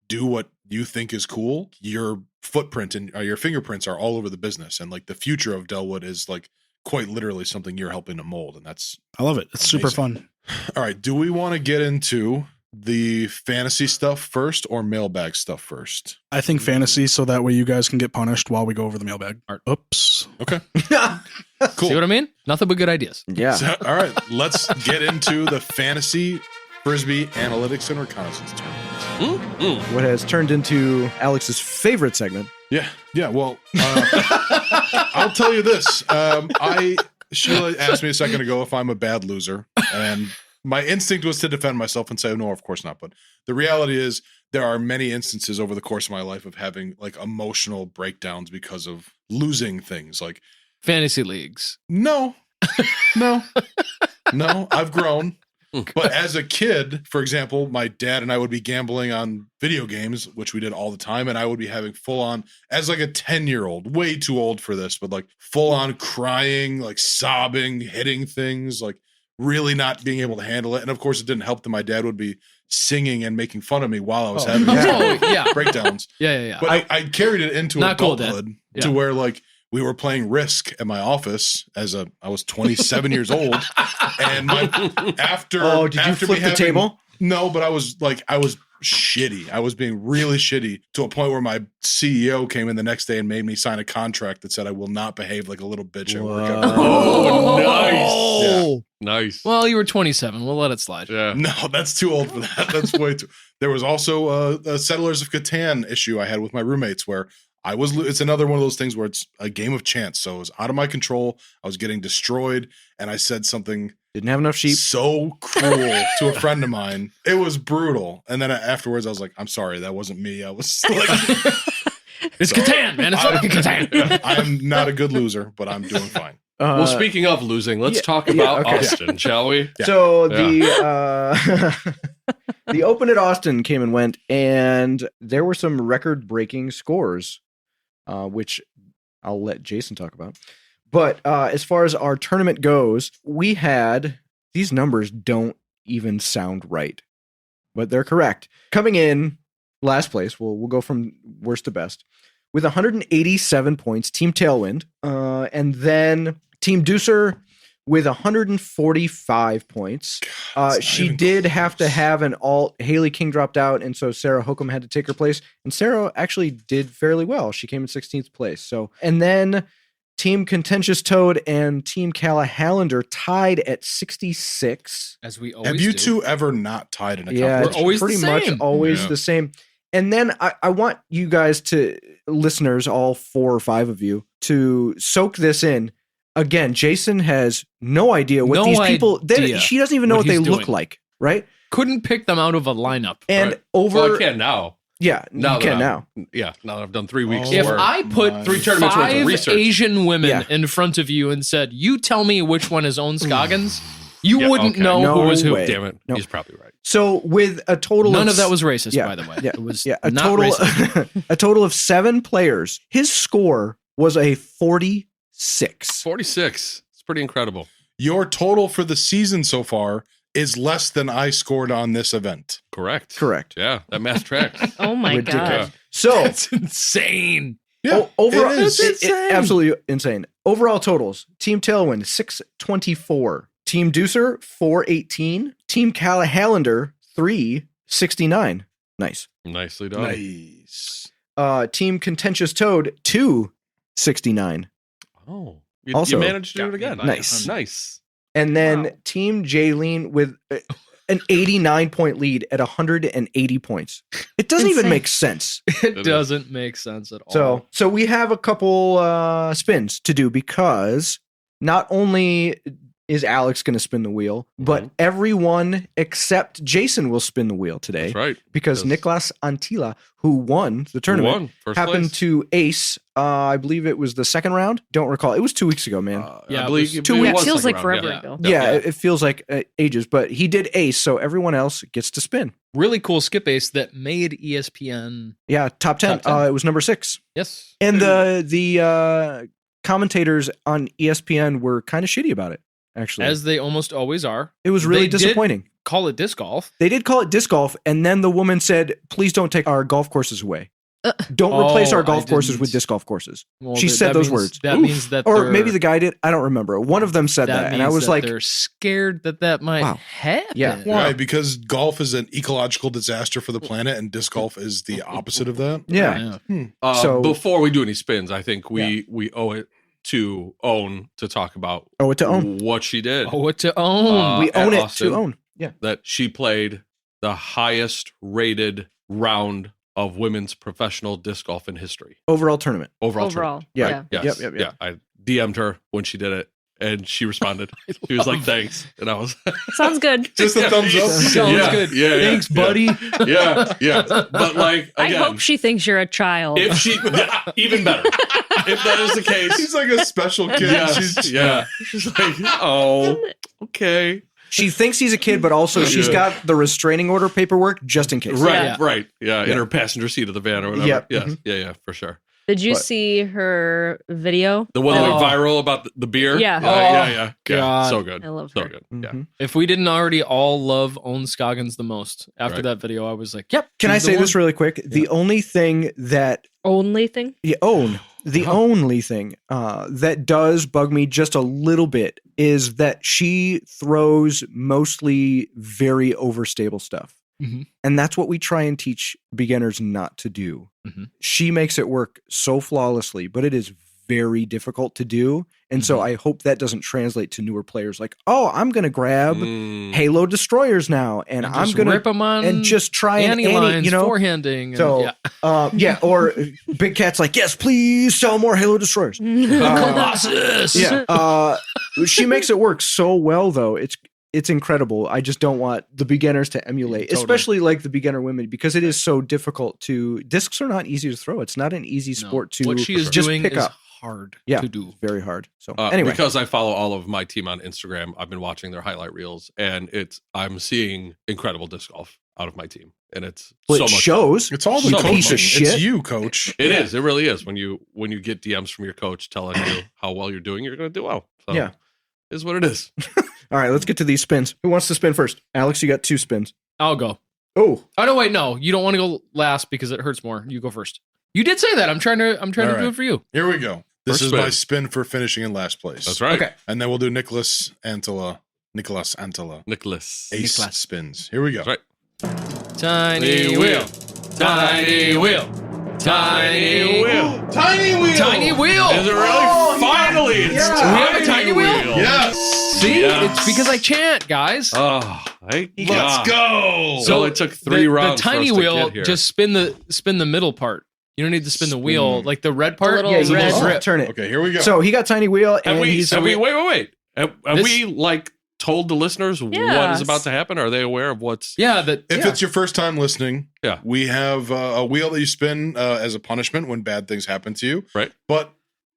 do what you think is cool. Your footprint and your fingerprints are all over the business. And like the future of Dellwood is like quite literally something you're helping to mold. And I love it. It's amazing. super fun. All right. Do we want to get into the fantasy stuff first or mailbag stuff first? I think fantasy, so that way you guys can get punished while we go over the mailbag. Oops. Okay. Cool. See what I mean? Nothing but good ideas. Yeah. So, all right. Let's get into the fantasy Frisbee analytics and reconnaissance tournament. What has turned into Alex's favorite segment. Yeah. Well, I'll tell you this. Sheila asked me a second ago if I'm a bad loser, and my instinct was to defend myself and say, no, of course not. But the reality is there are many instances over the course of my life of having like emotional breakdowns because of losing things like fantasy leagues. No, I've grown. But as a kid, for example, my dad and I would be gambling on video games, which we did all the time. And I would be having full on, as like a 10-year-old, way too old for this, but like full on crying, like sobbing, hitting things, like really not being able to handle it. And of course, it didn't help that my dad would be singing and making fun of me while I was having breakdowns. Yeah. But I carried it into adulthood to where like we were playing Risk at my office I was 27 years old. And after did you flip the table? No, but I was shitty. I was being really shitty to a point where my CEO came in the next day and made me sign a contract that said I will not behave like a little bitch at work. Oh, nice. Yeah. Nice. Well, you were 27. We'll let it slide. Yeah. No, that's too old for that. That's way too. There was also a Settlers of Catan issue I had with my roommates where it's another one of those things where it's a game of chance. So it was out of my control. I was getting destroyed. And I said something. Didn't have enough sheep. So cruel to a friend of mine. It was brutal. And then afterwards I was like, I'm sorry. That wasn't me. I was like, it's Catan, man. It's fucking Catan. I'm not a good loser, but I'm doing fine. Well, speaking of losing, let's talk about Austin, shall we? Yeah. So the Open at Austin came and went, and there were some record-breaking scores, which I'll let Jason talk about. But as far as our tournament goes, we had these numbers don't even sound right, but they're correct. Coming in last place, we'll go from worst to best with 187 points. Team Tailwind, and then Team Deucer with 145 points. She did have to have an alt. Haley King dropped out, and so Sarah Hookham had to take her place. And Sarah actually did fairly well. She came in 16th place. So, and then Team Contentious Toad and Team Callahan tied at 66. As we always have you do. two ever not tied in a Yeah, competition? We're always pretty the same. much always the same. And then I want you guys listeners, all 4 or 5 of you, to soak this in. Again, Jason has no idea what these people. She doesn't even know what they look like, right? Couldn't pick them out of a lineup. And Well, I can now. Yeah, you can now. Yeah, now that I've done 3 weeks. If I put 3 tournaments worth of 5 research. Asian women in front of you and said, "You tell me which one is Owen Scoggins," you wouldn't know No who was who. way. Damn it, No. he's probably right. So with a total None of that was racist, by the way. Yeah, It was a not total racist. a total of 7 players. His score was a 46. 46. It's pretty incredible. Your total for the season so far is less than I scored on this event. Correct. Yeah, that math tracks. Oh my Ridiculous. god. So That's insane. Yeah, overall, it is. absolutely insane. Overall totals: Team Tailwind 624, Team Deucer 418, Team Callahan 369. Nice. Nicely done. Nice. Team Contentious Toad 269. Oh. Also, you managed to do it again. Nice. And then Team Jaylene with an 89-point lead at 180 points. It doesn't even make sense. It doesn't make sense at all. So we have a couple spins to do because not only is Alex going to spin the wheel, but everyone except Jason will spin the wheel today. That's right. Because Nicolas Antila, who won the tournament, first happened place. to ace, I believe it was the second round. Don't recall. It was 2 weeks ago, man. Yeah, I believe 2 weeks. It feels like forever ago. Yeah, it feels like ages, but he did ace, so everyone else gets to spin. Really cool skip ace that made ESPN. Yeah, top 10. It was number 6. Yes. And the commentators on ESPN were kind of shitty about it, actually. As they almost always are. It was really disappointing. Call it disc golf. They did call it disc golf, and then the woman said, please don't take our golf courses away. Don't replace our golf courses with disc golf courses. Well, she said those words. That means that or maybe the guy did. I don't remember. One of them said that and I was like, they're scared that might happen. Yeah. Why? Because golf is an ecological disaster for the planet, and disc golf is the opposite of that. Yeah. So before we do any spins, I think we owe it to Own to talk about what she did. Owe it to Own. We own it Austin, to Own. Yeah. That she played the highest rated round of women's professional disc golf in history. Overall tournament. Overall. Yeah. Right? Yes. Yep. Yeah. I DM'd her when she did it, and she responded. She was like, thanks. And I was Sounds good. Just a thumbs up. Sounds good. Yeah. Thanks, buddy. Yeah. But like, I again, hope she thinks you're a child. if she, even better. If that is the case. She's like a special kid. Yes, She's like, oh, okay. She thinks he's a kid, but also she's got the restraining order paperwork just in case. Right. Yeah, in her passenger seat of the van or whatever. Yep. Yes. Mhm. Yeah, for sure. Did you see her video? The one that went viral about the beer? Yeah. Yeah. God. So good. I love so her. good. Mm-hmm. Yeah. If we didn't already all love Own Scoggins the most after that video, I was like, yep. Can I she's the say one. this really quick? The only thing that Only thing? the only thing that does bug me just a little bit is that she throws mostly very overstable stuff. Mm-hmm. And that's what we try and teach beginners not to do. Mm-hmm. She makes it work so flawlessly, but it is very difficult to do. And so I hope that doesn't translate to newer players like, oh, I'm going to grab Halo Destroyers now, and I'm going to rip them on and just try and lines, you know, forehanding. And, so or Big Cat's like, yes, please sell more Halo Destroyers. Colossus. Yeah, she makes it work so well, though. It's incredible. I just don't want the beginners to emulate, especially like the beginner women, because it is so difficult to. Discs are not easy to throw. It's not an easy sport to what she is just doing pick is up. hard Yeah, to do. Very hard. So anyway, because I follow all of my team on Instagram, I've been watching their highlight reels, and I'm seeing incredible disc golf out of my team, and it's well, so it much shows. It's all the You coaching. piece of shit. It's you, coach. It is. It really is. When you get DMs from your coach telling you how well you're doing, you're going to do well. So, Yeah. is what it is. All right, let's get to these spins. Who wants to spin first? Alex, you got 2 spins. I'll go. Oh, no, wait, no. You don't want to go last because it hurts more. You go first. You did say that. I'm trying to do it for you. Here we go. This First is spin. my spin for finishing in last place. That's right. Okay. And then we'll do Nicholas Antila. Ace spins. Here we go. That's right. Tiny wheel. Tiny wheel. Tiny wheel. Tiny wheel. Tiny wheel. Is it really? Finally, it's We have a tiny wheel? Yes. See? Yes. It's because I chant, guys. Oh, thank God. Let's go. So it took 3 rounds. The tiny for us to wheel, get here. just spin the middle part. You don't need to spin the wheel. Like the red part. little yeah, is you a red. just little rip. turn it. Okay, here we go. So he got tiny wheel, and Have we, he's wait. Have This- we like told the listeners what Yes. is about to happen? Are they aware of what's? Yeah, if it's your first time listening, Yeah. we have a wheel that you spin as a punishment when bad things happen to you. Right. But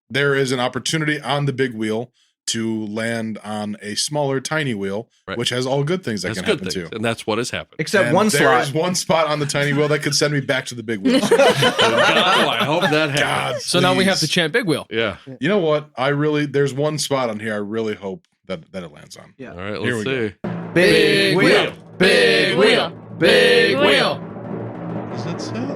there is an opportunity on the big wheel to land on a smaller tiny wheel, Right. which has all good things that That's can good happen things, too. and that's what has happened. except And one there slot. is one spot on the tiny wheel that could send me back to the big wheel. Oh, I hope that happens. God, so now we have to please. chant big wheel. Yeah. You know what? There's one spot on here I really hope that it lands on. Yeah. All right. Here Let's we see. Big wheel. Big wheel. Big wheel. Does that say?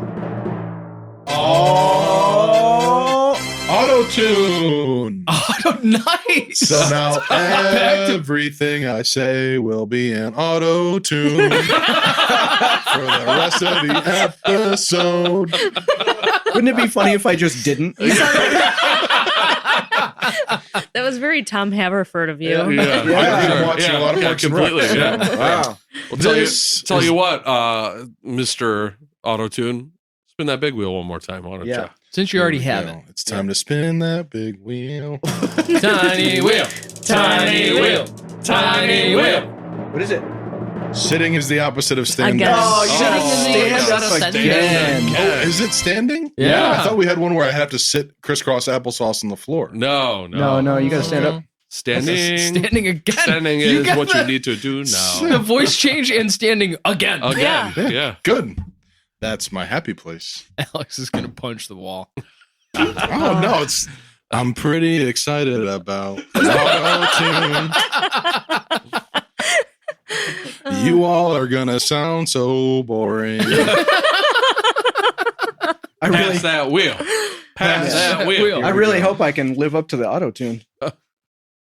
Oh, auto tune. Oh, nice. So now everything I say will be an auto tune for the rest of the episode. Wouldn't it be funny if I just didn't? That was very Tom Haverford of you. I've been watching a lot of Parks and Rec. completely. Yeah. Wow. Well, tell you what, Mr. Auto-Tune, spin that big wheel one more time. Why don't you? Since you already have it. It's time to spin that big wheel. Tiny wheel. Tiny wheel. Tiny wheel. What is it? Sitting is the opposite of standing. Again. Stand-up again. Oh, is it standing? Yeah. I thought we had one where I have to sit crisscross applesauce on the floor. No. No, you got to stand up. Standing. Standing again. Standing You is got what the- you need to do now. The voice change and standing again. Again. Yeah. Good. That's my happy place. Alex is going to punch the wall. Oh, no. I'm pretty excited about Auto-Tune. You all are going to sound so boring. Pass that wheel. Pass that wheel. I really hope I can live up to the auto tune. All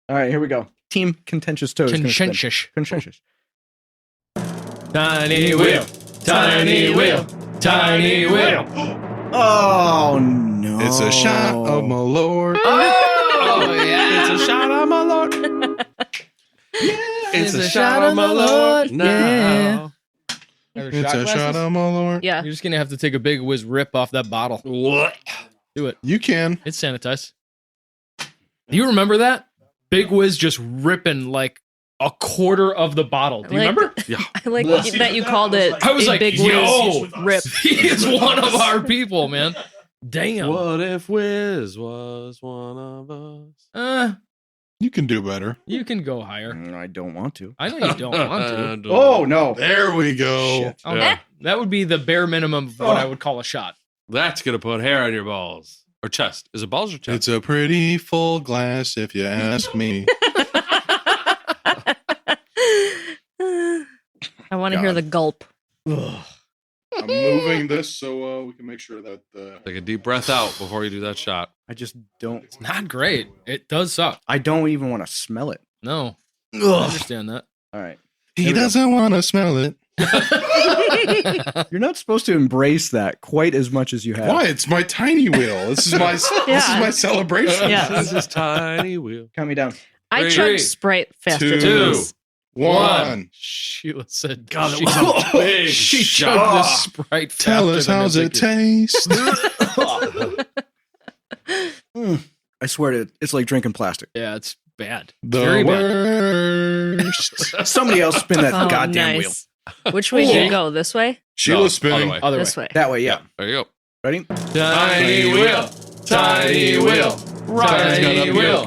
right, here we go. Team Contentious Toes. Contentious. Contentious. Tiny wheel. Tiny wheel. Tiny wheel. Oh, no. It's a shot of my lord. Oh, yeah. It's a shot of my lord. It's a shot of my lord. Now. It's a shot of my lord. Yeah. You're just going to have to take a big whiz rip off that bottle. What? Do it. You can. It's sanitized. Do you remember that? Big whiz just ripping like a quarter of the bottle. Do you remember? Yeah. I like that you called it. I was a like, big yo, whiz rip. he is one of our people, man. Damn. What if Wiz was one of us? You can do better. You can go higher. I don't want to. I know you don't want to. Oh, no. There we go. Shit. Oh, Yeah. that would be the bare minimum of what I would call a shot. That's going to put hair on your balls. Or chest. Is it balls or chest? It's a pretty full glass, if you ask me. I want to hear the gulp. I'm moving this so we can make sure that Take a deep breath out before you do that shot. I just don't. It's not great. It does suck. I don't even want to smell it. No. I understand that. All right. he doesn't want to smell it. You're not supposed to embrace that quite as much as you have. Why? It's my tiny wheel. This is my this is my celebration. Yeah. This is tiny wheel. Count me down. I Three, chugged Sprite faster than two, this. One. Sheila said, God, that was a big she shot. chugged the Sprite faster Tell us than how's it taste. I swear to it's like drinking plastic. Yeah, it's bad. The Very bad. worst. Somebody else spin that Oh, goddamn wheel. nice. Which way do you go? This way? Sheila's spinning. Other This way. That way, yeah. There you go. Ready? Tiny wheel. Tiny wheel. Tiny wheel.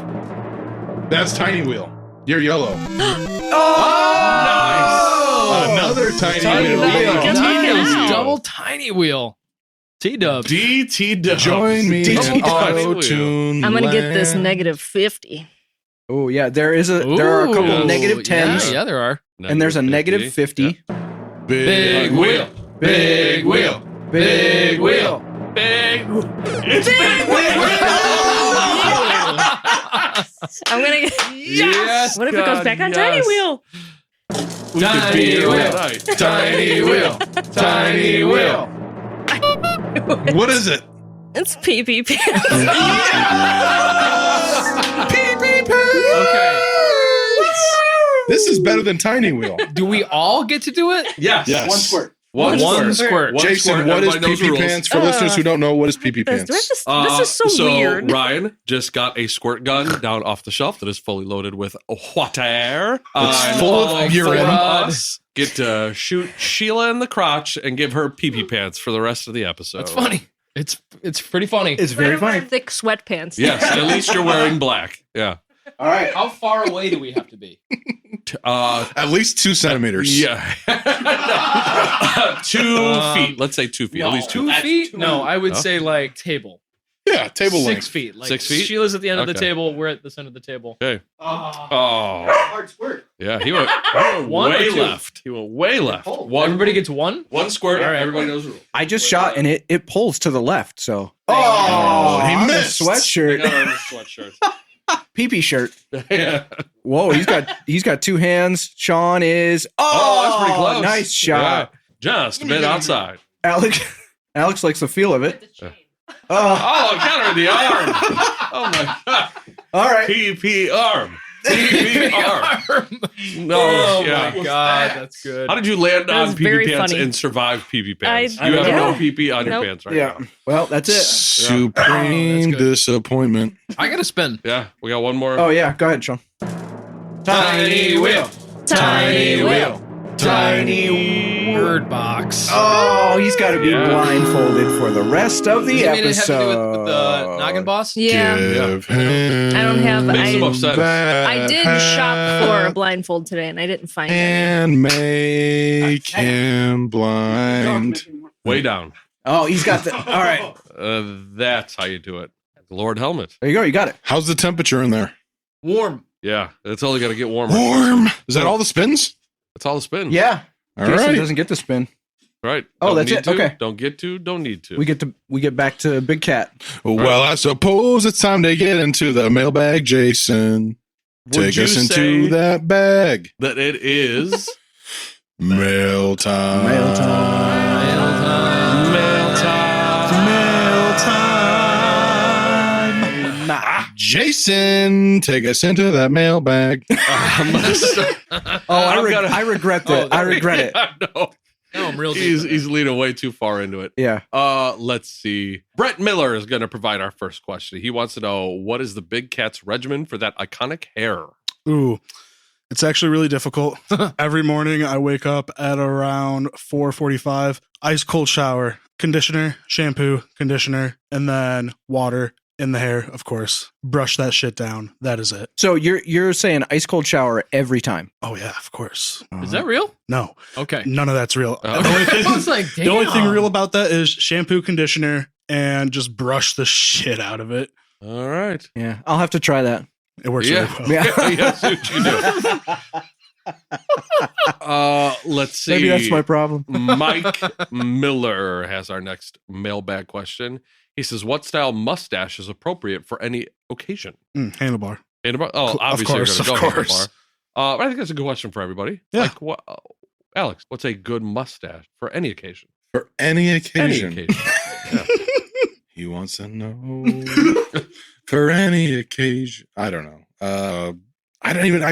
That's tiny wheel. You're yellow. Oh, Another tiny Tiny wheel. wheel. Nice. Nice. Double tiny wheel. T-dub. DT Join me in Auto-Tune. I'm gonna get this land. -50. Oh yeah, there are a couple Ooh, negative 10s, Yeah, there are. and there's a negative 50. Big wheel. Big wheel. Big wheel. Big. I'm gonna get. Yes. What if it goes back on tiny wheel? Tiny wheel. Tiny wheel. Tiny wheel. What is it? It's PPP. Okay. This is better than tiny wheel. Do we all get to do it? Yes. Yes. One squirt. One One squirt. squirt. One Jason, squirt. what is Everybody knows the PP rules. pants for listeners who don't know? What is PP pants? This is so weird. Ryan just got a squirt gun down off the shelf that is fully loaded with water. It's full of urine. Us get to shoot Sheila in the crotch and give her pee-pee pants for the rest of the episode. That's funny. It's pretty funny. It's very funny. Thick sweatpants. Yes, at least you're wearing black. Yeah. All right. How far away do we have to be? At least 2 centimeters. Yeah. 2 feet. Let's say 2 feet. At least 2 2 feet. feet? No, I would say like table. Yeah, table 6 length. feet. Like 6 feet? Sheila's at the end of the Okay. table. We're at the center of the table. Okay. Hard squirt. Yeah, he went One or way two? left. He went way left. Everybody gets one? One squirt. All right. Everybody knows the rules. I just shot and it pulls to the left. So Oh, he the missed. sweatshirt, Sweatshirt. pee-pee shirt. Yeah. Whoa, he's got 2 hands. Sean is That's pretty close. Nice shot. Yeah. Just a bit outside. Alex likes the feel of it. Oh, got her in the arm. Oh my god! All right, PP arm. PP arm. No, my god, that's good. How did you land That on was PP very pants funny. and survive PP pants? I You have no yeah. PP on your Nope. pants right now. Well, that's it. Supreme disappointment. I gotta spin. Yeah, we got one more. Oh yeah, go ahead, Sean. Tiny wheel. Tiny wheel. Tiny Word box. Oh, he's got to be blindfolded for the rest of the You mean it have to do episode. with the noggin boss? Yeah. Give him I don't have. Makes the most sense. I did shop for a blindfold today, and I didn't find it. and make him blind. Way down. Oh, he's got the. All right, That's how you do it. Lord Helmet. there you go. You got it. How's the temperature in there? Warm. Yeah, it's only got to get warmer. Warm. Is that all the spins? That's all the spin. Yeah. All Jason right. doesn't get to spin. Right. Oh, Don't that's need it? to, Okay. Don't get to. Don't need to. We get back to Big Cat. Well, I suppose it's time to get into the mailbag, Jason. Would Take you us into say that bag. that it is Mail time. Mail time. mail time. Mail time. Jason, take us into that mailbag. I regret that. I regret it. No. No, I'm real. He's leaning way too far into it. Yeah. Let's see. Brett Miller is going to provide our first question. He wants to know, what is the Big Cat's regimen for that iconic hair? Ooh, it's actually really difficult. Every morning I wake up at around 4:45, ice cold shower, conditioner, shampoo, conditioner, and then water in the hair, of course. Brush that shit down. That is it. So you're saying ice cold shower every time? Oh yeah, of course. Is that real? No. Okay. None of that's real. Oh. The only thing, I was like, the only thing damn. real about that is shampoo, conditioner, and just brush the shit out of it. All right. Yeah, I'll have to try that. It works Yeah. really well. Yeah. Yes, you do. Let's see. Maybe that's my problem. Mike Miller has our next mailbag question. He says, what style mustache is appropriate for any occasion? Handlebar. Handlebar? Oh, Of obviously course, you're of going to go course. handlebar. I think that's a good question for everybody. Yeah. Like, what, Alex, what's a good mustache for any occasion? For any occasion. Any occasion. Yeah. He wants to know. For any occasion. I don't know. I don't even.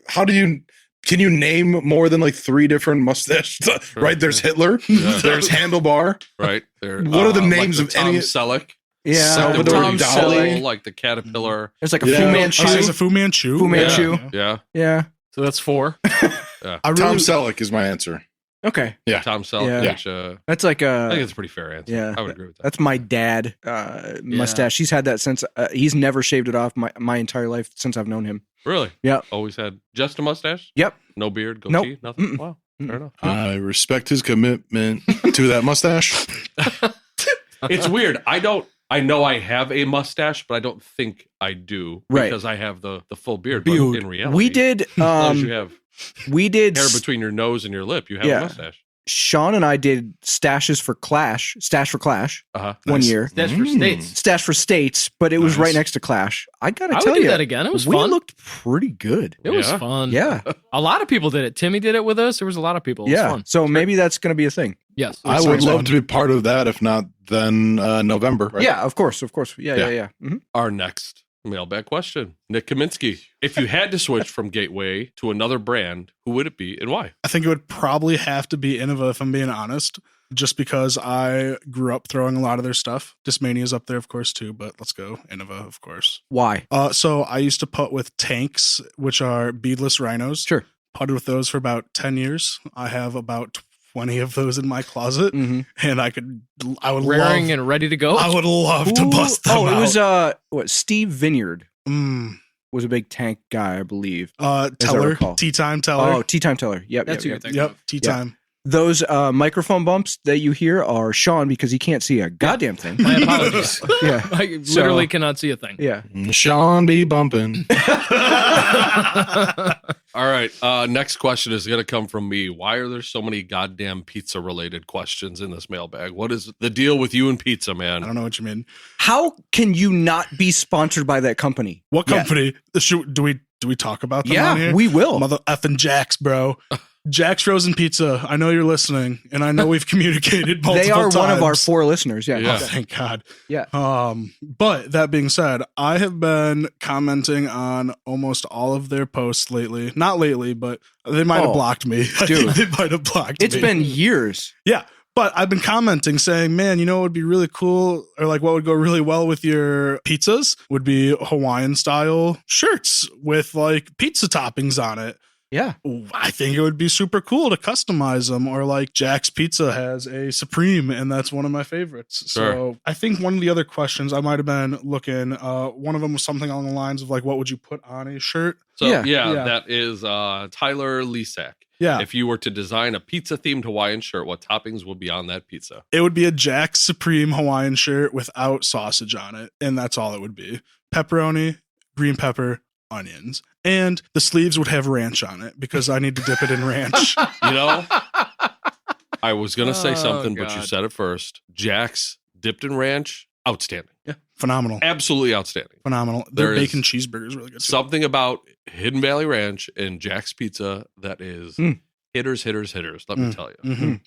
How do you? Can you name more than like 3 different mustaches? Right? There's Hitler. Yeah. There's Handlebar. Right. There, What are the names like of the Tom any? Selleck? Yeah, Salvador The Tom Tom Dali. Selleck. like the caterpillar. There's like a Yeah. Fu Oh, Manchu. there's a Fu Manchu. Fu Manchu. Yeah. Yeah. So that's 4. Yeah. I really, Tom Selleck is my answer. Okay. Yeah. Tom Selleck. Yeah. Which, That's like I think a. it's a pretty fair answer. Yeah. I would agree with that. That's my dad mustache. He's had that since he's never shaved it off my entire life since I've known him. Really? Yeah. Always had just a mustache? Yep. No beard, Nope. goatee, nothing? Mm-mm. Wow. Fair enough. I respect his commitment to that mustache. It's weird. I know I have a mustache, but I don't think I do Right. because I have the full beard. But Beard. in reality, We did. as long as you have We did. hair between your nose and your lip, you have Yeah. a mustache. Sean and I did stashes for Clash. Stash for Clash. Uh-huh. One Nice. year. That's for states. Stash for States, but it was Nice. right next to Clash. I gotta I would tell do you, that again. It was we fun. looked pretty good. It was Yeah. fun. Yeah, A lot of people did it. Timmy did it with us. There was a lot of people. It was yeah. fun. So maybe that's gonna be a thing. Yes. I would sounds love fun. to be part of that. If not, then November. Right? Yeah, of course. Yeah. Yeah. Mhm. Our next mailbag question. Nick Kaminsky. If you had to switch from Gateway to another brand, who would it be and why? I think it would probably have to be Innova, if I'm being honest, just because I grew up throwing a lot of their stuff. Discmania's up there, of course, too, but let's go Innova, of course. Why? So I used to putt with tanks, which are beadless rhinos. Sure. Putted with those for about 10 years. I have about 20 of those in my closet, Mhm. and I would Raring love, and ready to go. I would love to Who- bust them it was out. Steve Vineyard Mm. was a big tank guy, I believe. As I Teller, recall. Tea Time Teller. Oh, Tea Time Teller. Yep. That's yep, who yep. you're thinking Yep, of. Tea Yeah. Time. Those microphone bumps that you hear are Sean because he can't see a goddamn thing. My apologies. Yeah. I So- literally cannot see a thing. Yeah. Sean be bumping. All right. Next question is going to come from me. Why are there so many goddamn pizza related questions in this mailbag? What is the deal with you and pizza, I man? don't know what you mean. How can you not be sponsored by that company? What Yeah. company? Do we talk about them on Yeah, here? we will. Mother effing Jacks, bro. Jack's Frozen Pizza, I know you're listening, and I know we've communicated multiple They are times. one of our 4 listeners. Yeah. Oh, thank God. Yeah. But that being said, I have been commenting on almost all of their posts lately. Not lately, but they might have blocked me. Dude. They might have blocked It's me. been years. Yeah. But I've been commenting saying, man, you know what would be really cool or like what would go really well with your pizzas would be Hawaiian style shirts with like pizza toppings on it. Yeah. I think it would be super cool to customize them, or like Jack's Pizza has a Supreme and that's one of my favorites. Sure. So I think one of the other questions I might have been looking, one of them was something along the lines of like, what would you put on a shirt? So yeah, that is Tyler Lisak. Yeah. If you were to design a pizza themed Hawaiian shirt, what toppings would be on that pizza? It would be a Jack's Supreme Hawaiian shirt without sausage on it. And that's all it would be. Pepperoni, green pepper, onions. And the sleeves would have ranch on it because I need to dip it in ranch. You know, I was going to say something, but you God. said it first. Jack's dipped in ranch, outstanding. Yeah. Phenomenal. Absolutely outstanding. Phenomenal. Their There is bacon cheeseburger is really good. Too. Something about Hidden Valley Ranch and Jack's Pizza that is hitters, let me tell you.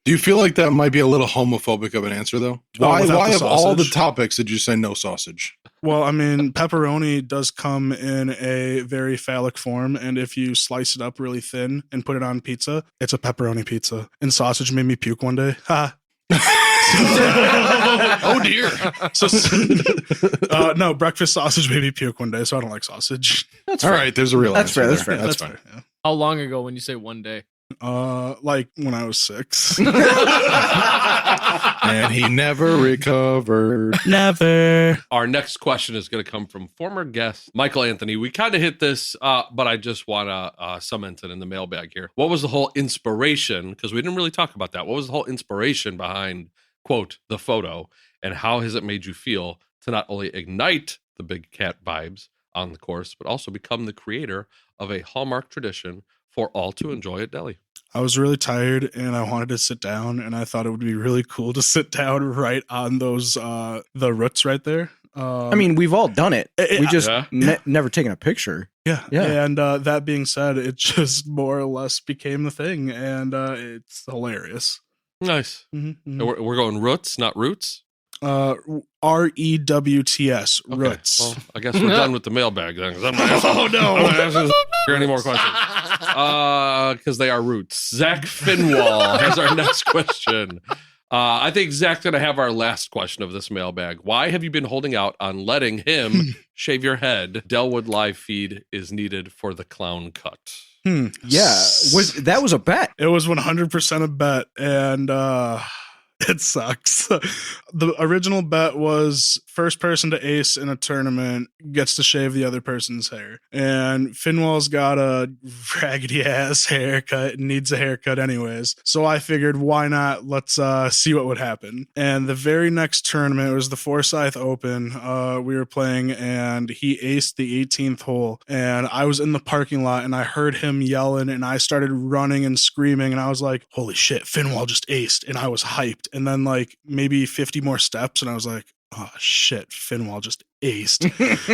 Do you feel like that might be a little homophobic of an answer, though? Why of all the topics did you say no sausage? Well, I mean, pepperoni does come in a very phallic form, and if you slice it up really thin and put it on pizza, it's a pepperoni pizza. And sausage made me puke one day. Ha. Oh dear. So no, breakfast sausage made me puke one day, so I don't like sausage. That's all right. There's a real That's answer fair. That's there. fair. That's That's fine. fair, yeah. How long ago when you say one day? Like when I was 6. And he never recovered. Never. Our next question is going to come from former guest Michael Anthony. We kind of hit this, but I just want to cement it in the mailbag here. What was the whole inspiration? Because we didn't really talk about that. What was the whole inspiration behind, quote, the photo? And how has it made you feel to not only ignite the big cat vibes on the course, but also become the creator of a Hallmark tradition for all to enjoy at Delhi? I was really tired and I wanted to sit down, and I thought it would be really cool to sit down right on those the roots right there. I mean, we've all done it. We just never taken a picture. Yeah. Yeah. And that being said, it just more or less became the thing, and it's hilarious. Nice. And we're going roots, not roots. REWTS, roots. Well, I guess we're done with the mailbag then. 'Cause I'm not asking, Oh, no. I'm not asking any more questions. Because they are roots. Zach Finwall has our next question. I think Zach's going to have our last question of this mailbag. Why have you been holding out on letting him shave your head? Dellwood live feed is needed for the clown cut. Yeah, that was a bet. It was 100% a bet, and it sucks. The original bet was first person to ace in a tournament gets to shave the other person's hair. And Finwall's got a raggedy ass haircut and needs a haircut anyways. So I figured, why not? Let's see what would happen. And the very next tournament, it was the Forsyth Open. We were playing and he aced the 18th hole. And I was in the parking lot and I heard him yelling and I started running and screaming. And I was like, holy shit, Finwall just aced. And I was hyped. And then like maybe 50 more steps and I was like, oh shit, Finwall just aced.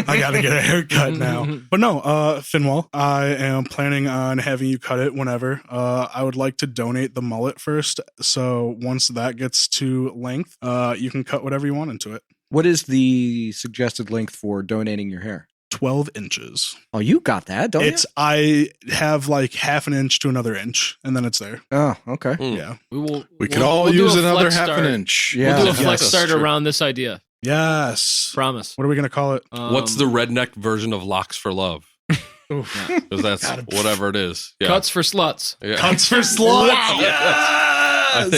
I gotta get a haircut now. But no, Finwall, I am planning on having you cut it whenever. I would like to donate the mullet first. So once that gets to length, you can cut whatever you want into it. What is the suggested length for donating your hair? 12 inches. Oh, you got that, don't you? I have like half an inch to another inch, and then it's there. Oh, okay. Yeah. We could all use another half an inch. We'll do a flex Yes. start around this idea. Yes. Promise. What are we going to call it? What's the redneck version of Locks for Love? Because that's whatever it is. Yeah. Cuts for sluts. Yeah. Cuts for sluts. I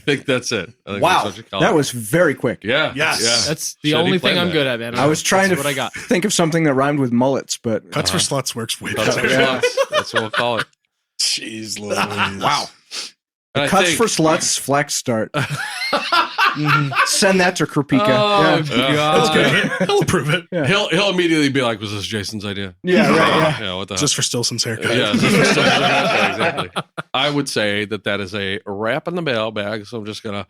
think that's it. I think Wow, that's what you call that it. was very quick. Yeah. Yes. Yeah. That's the Shitty only thing plan I'm that. good at, man. I was trying That's to what I got. think of something that rhymed with mullets, but Cuts for sluts works way Cuts for better. sluts. That's what we'll call it. Jeez Louise. wow. And I Cuts think- for sluts, flex start. Send that to Krupika. Oh, yeah. God. He'll approve it. Yeah. He'll immediately be like, "Was this Jason's idea?" Yeah, right. Yeah. What the Just for Stilson's haircut. Yeah, yeah, exactly. I would say that is a wrap in the mailbag. So I'm just gonna.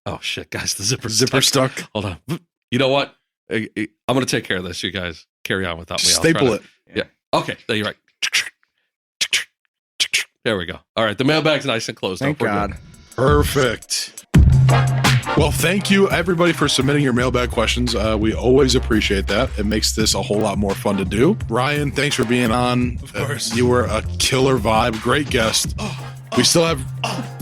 Oh shit, guys! The zipper stuck. Hold on. You know what? I'm gonna take care of this. You guys carry on without me. I'll Staple try it. Yeah. Okay. There you're right. There we go. All right, the mailbag's nice and closed. Thank up. We're God. good. Perfect. Well, thank you everybody for submitting your mailbag questions. We always appreciate that. It makes this a whole lot more fun to do. Ryan, thanks for being on. Of course. You were a killer vibe. Great guest. We still have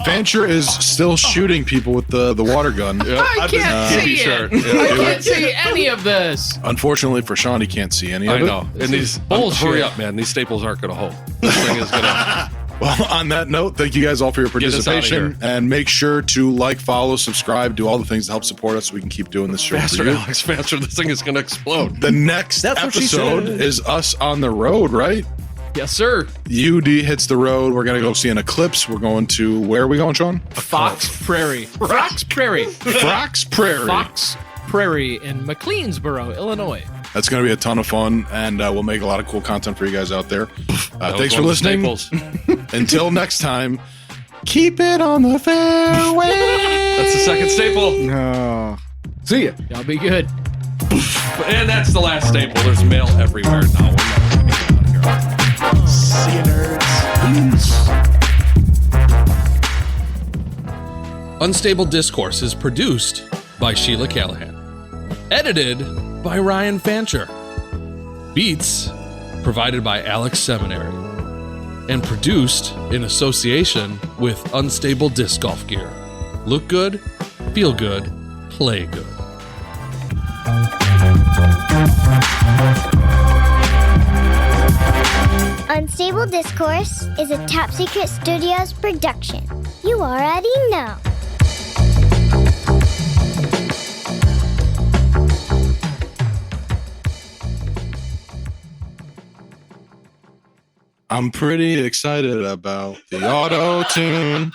Fancher is still shooting people with the water gun. I can't see it. I can't see any of this. Unfortunately for Sean, he can't see any of I it. know. And these bullshit. hurry up, man. These staples aren't going to hold. This thing is going to. Well, on that note, thank you guys all for your Get us outta participation. here. And make sure to like, follow, subscribe, do all the things to help support us so we can keep doing this show for Faster, you. Alex, faster. This thing is going to explode. The next That's what she episode said. is us on the road, right? Yes, sir. UD hits the road. We're going to go see an eclipse. We're going to, where are we going, Sean? Fox Prairie. Fox Prairie. Fox Prairie. Fox Prairie in McLeansboro, Illinois. That's going to be a ton of fun, and we'll make a lot of cool content for you guys out there. That was Thanks for one of the listening. staples. Until next time, keep it on the fairway. That's the second staple. No. See ya. Y'all be good. And that's the last staple. There's mail everywhere now. We're not gonna get out of here. See you, nerds. Unstable Discourse is produced by Sheila Callahan. Edited by Ryan Fancher. Beats provided by Alex Seminary. And produced in association with Unstable Disc Golf Gear. Look good, feel good, play good. Unstable Discourse is a Top Secret Studios production. You already know. I'm pretty excited about the auto tune.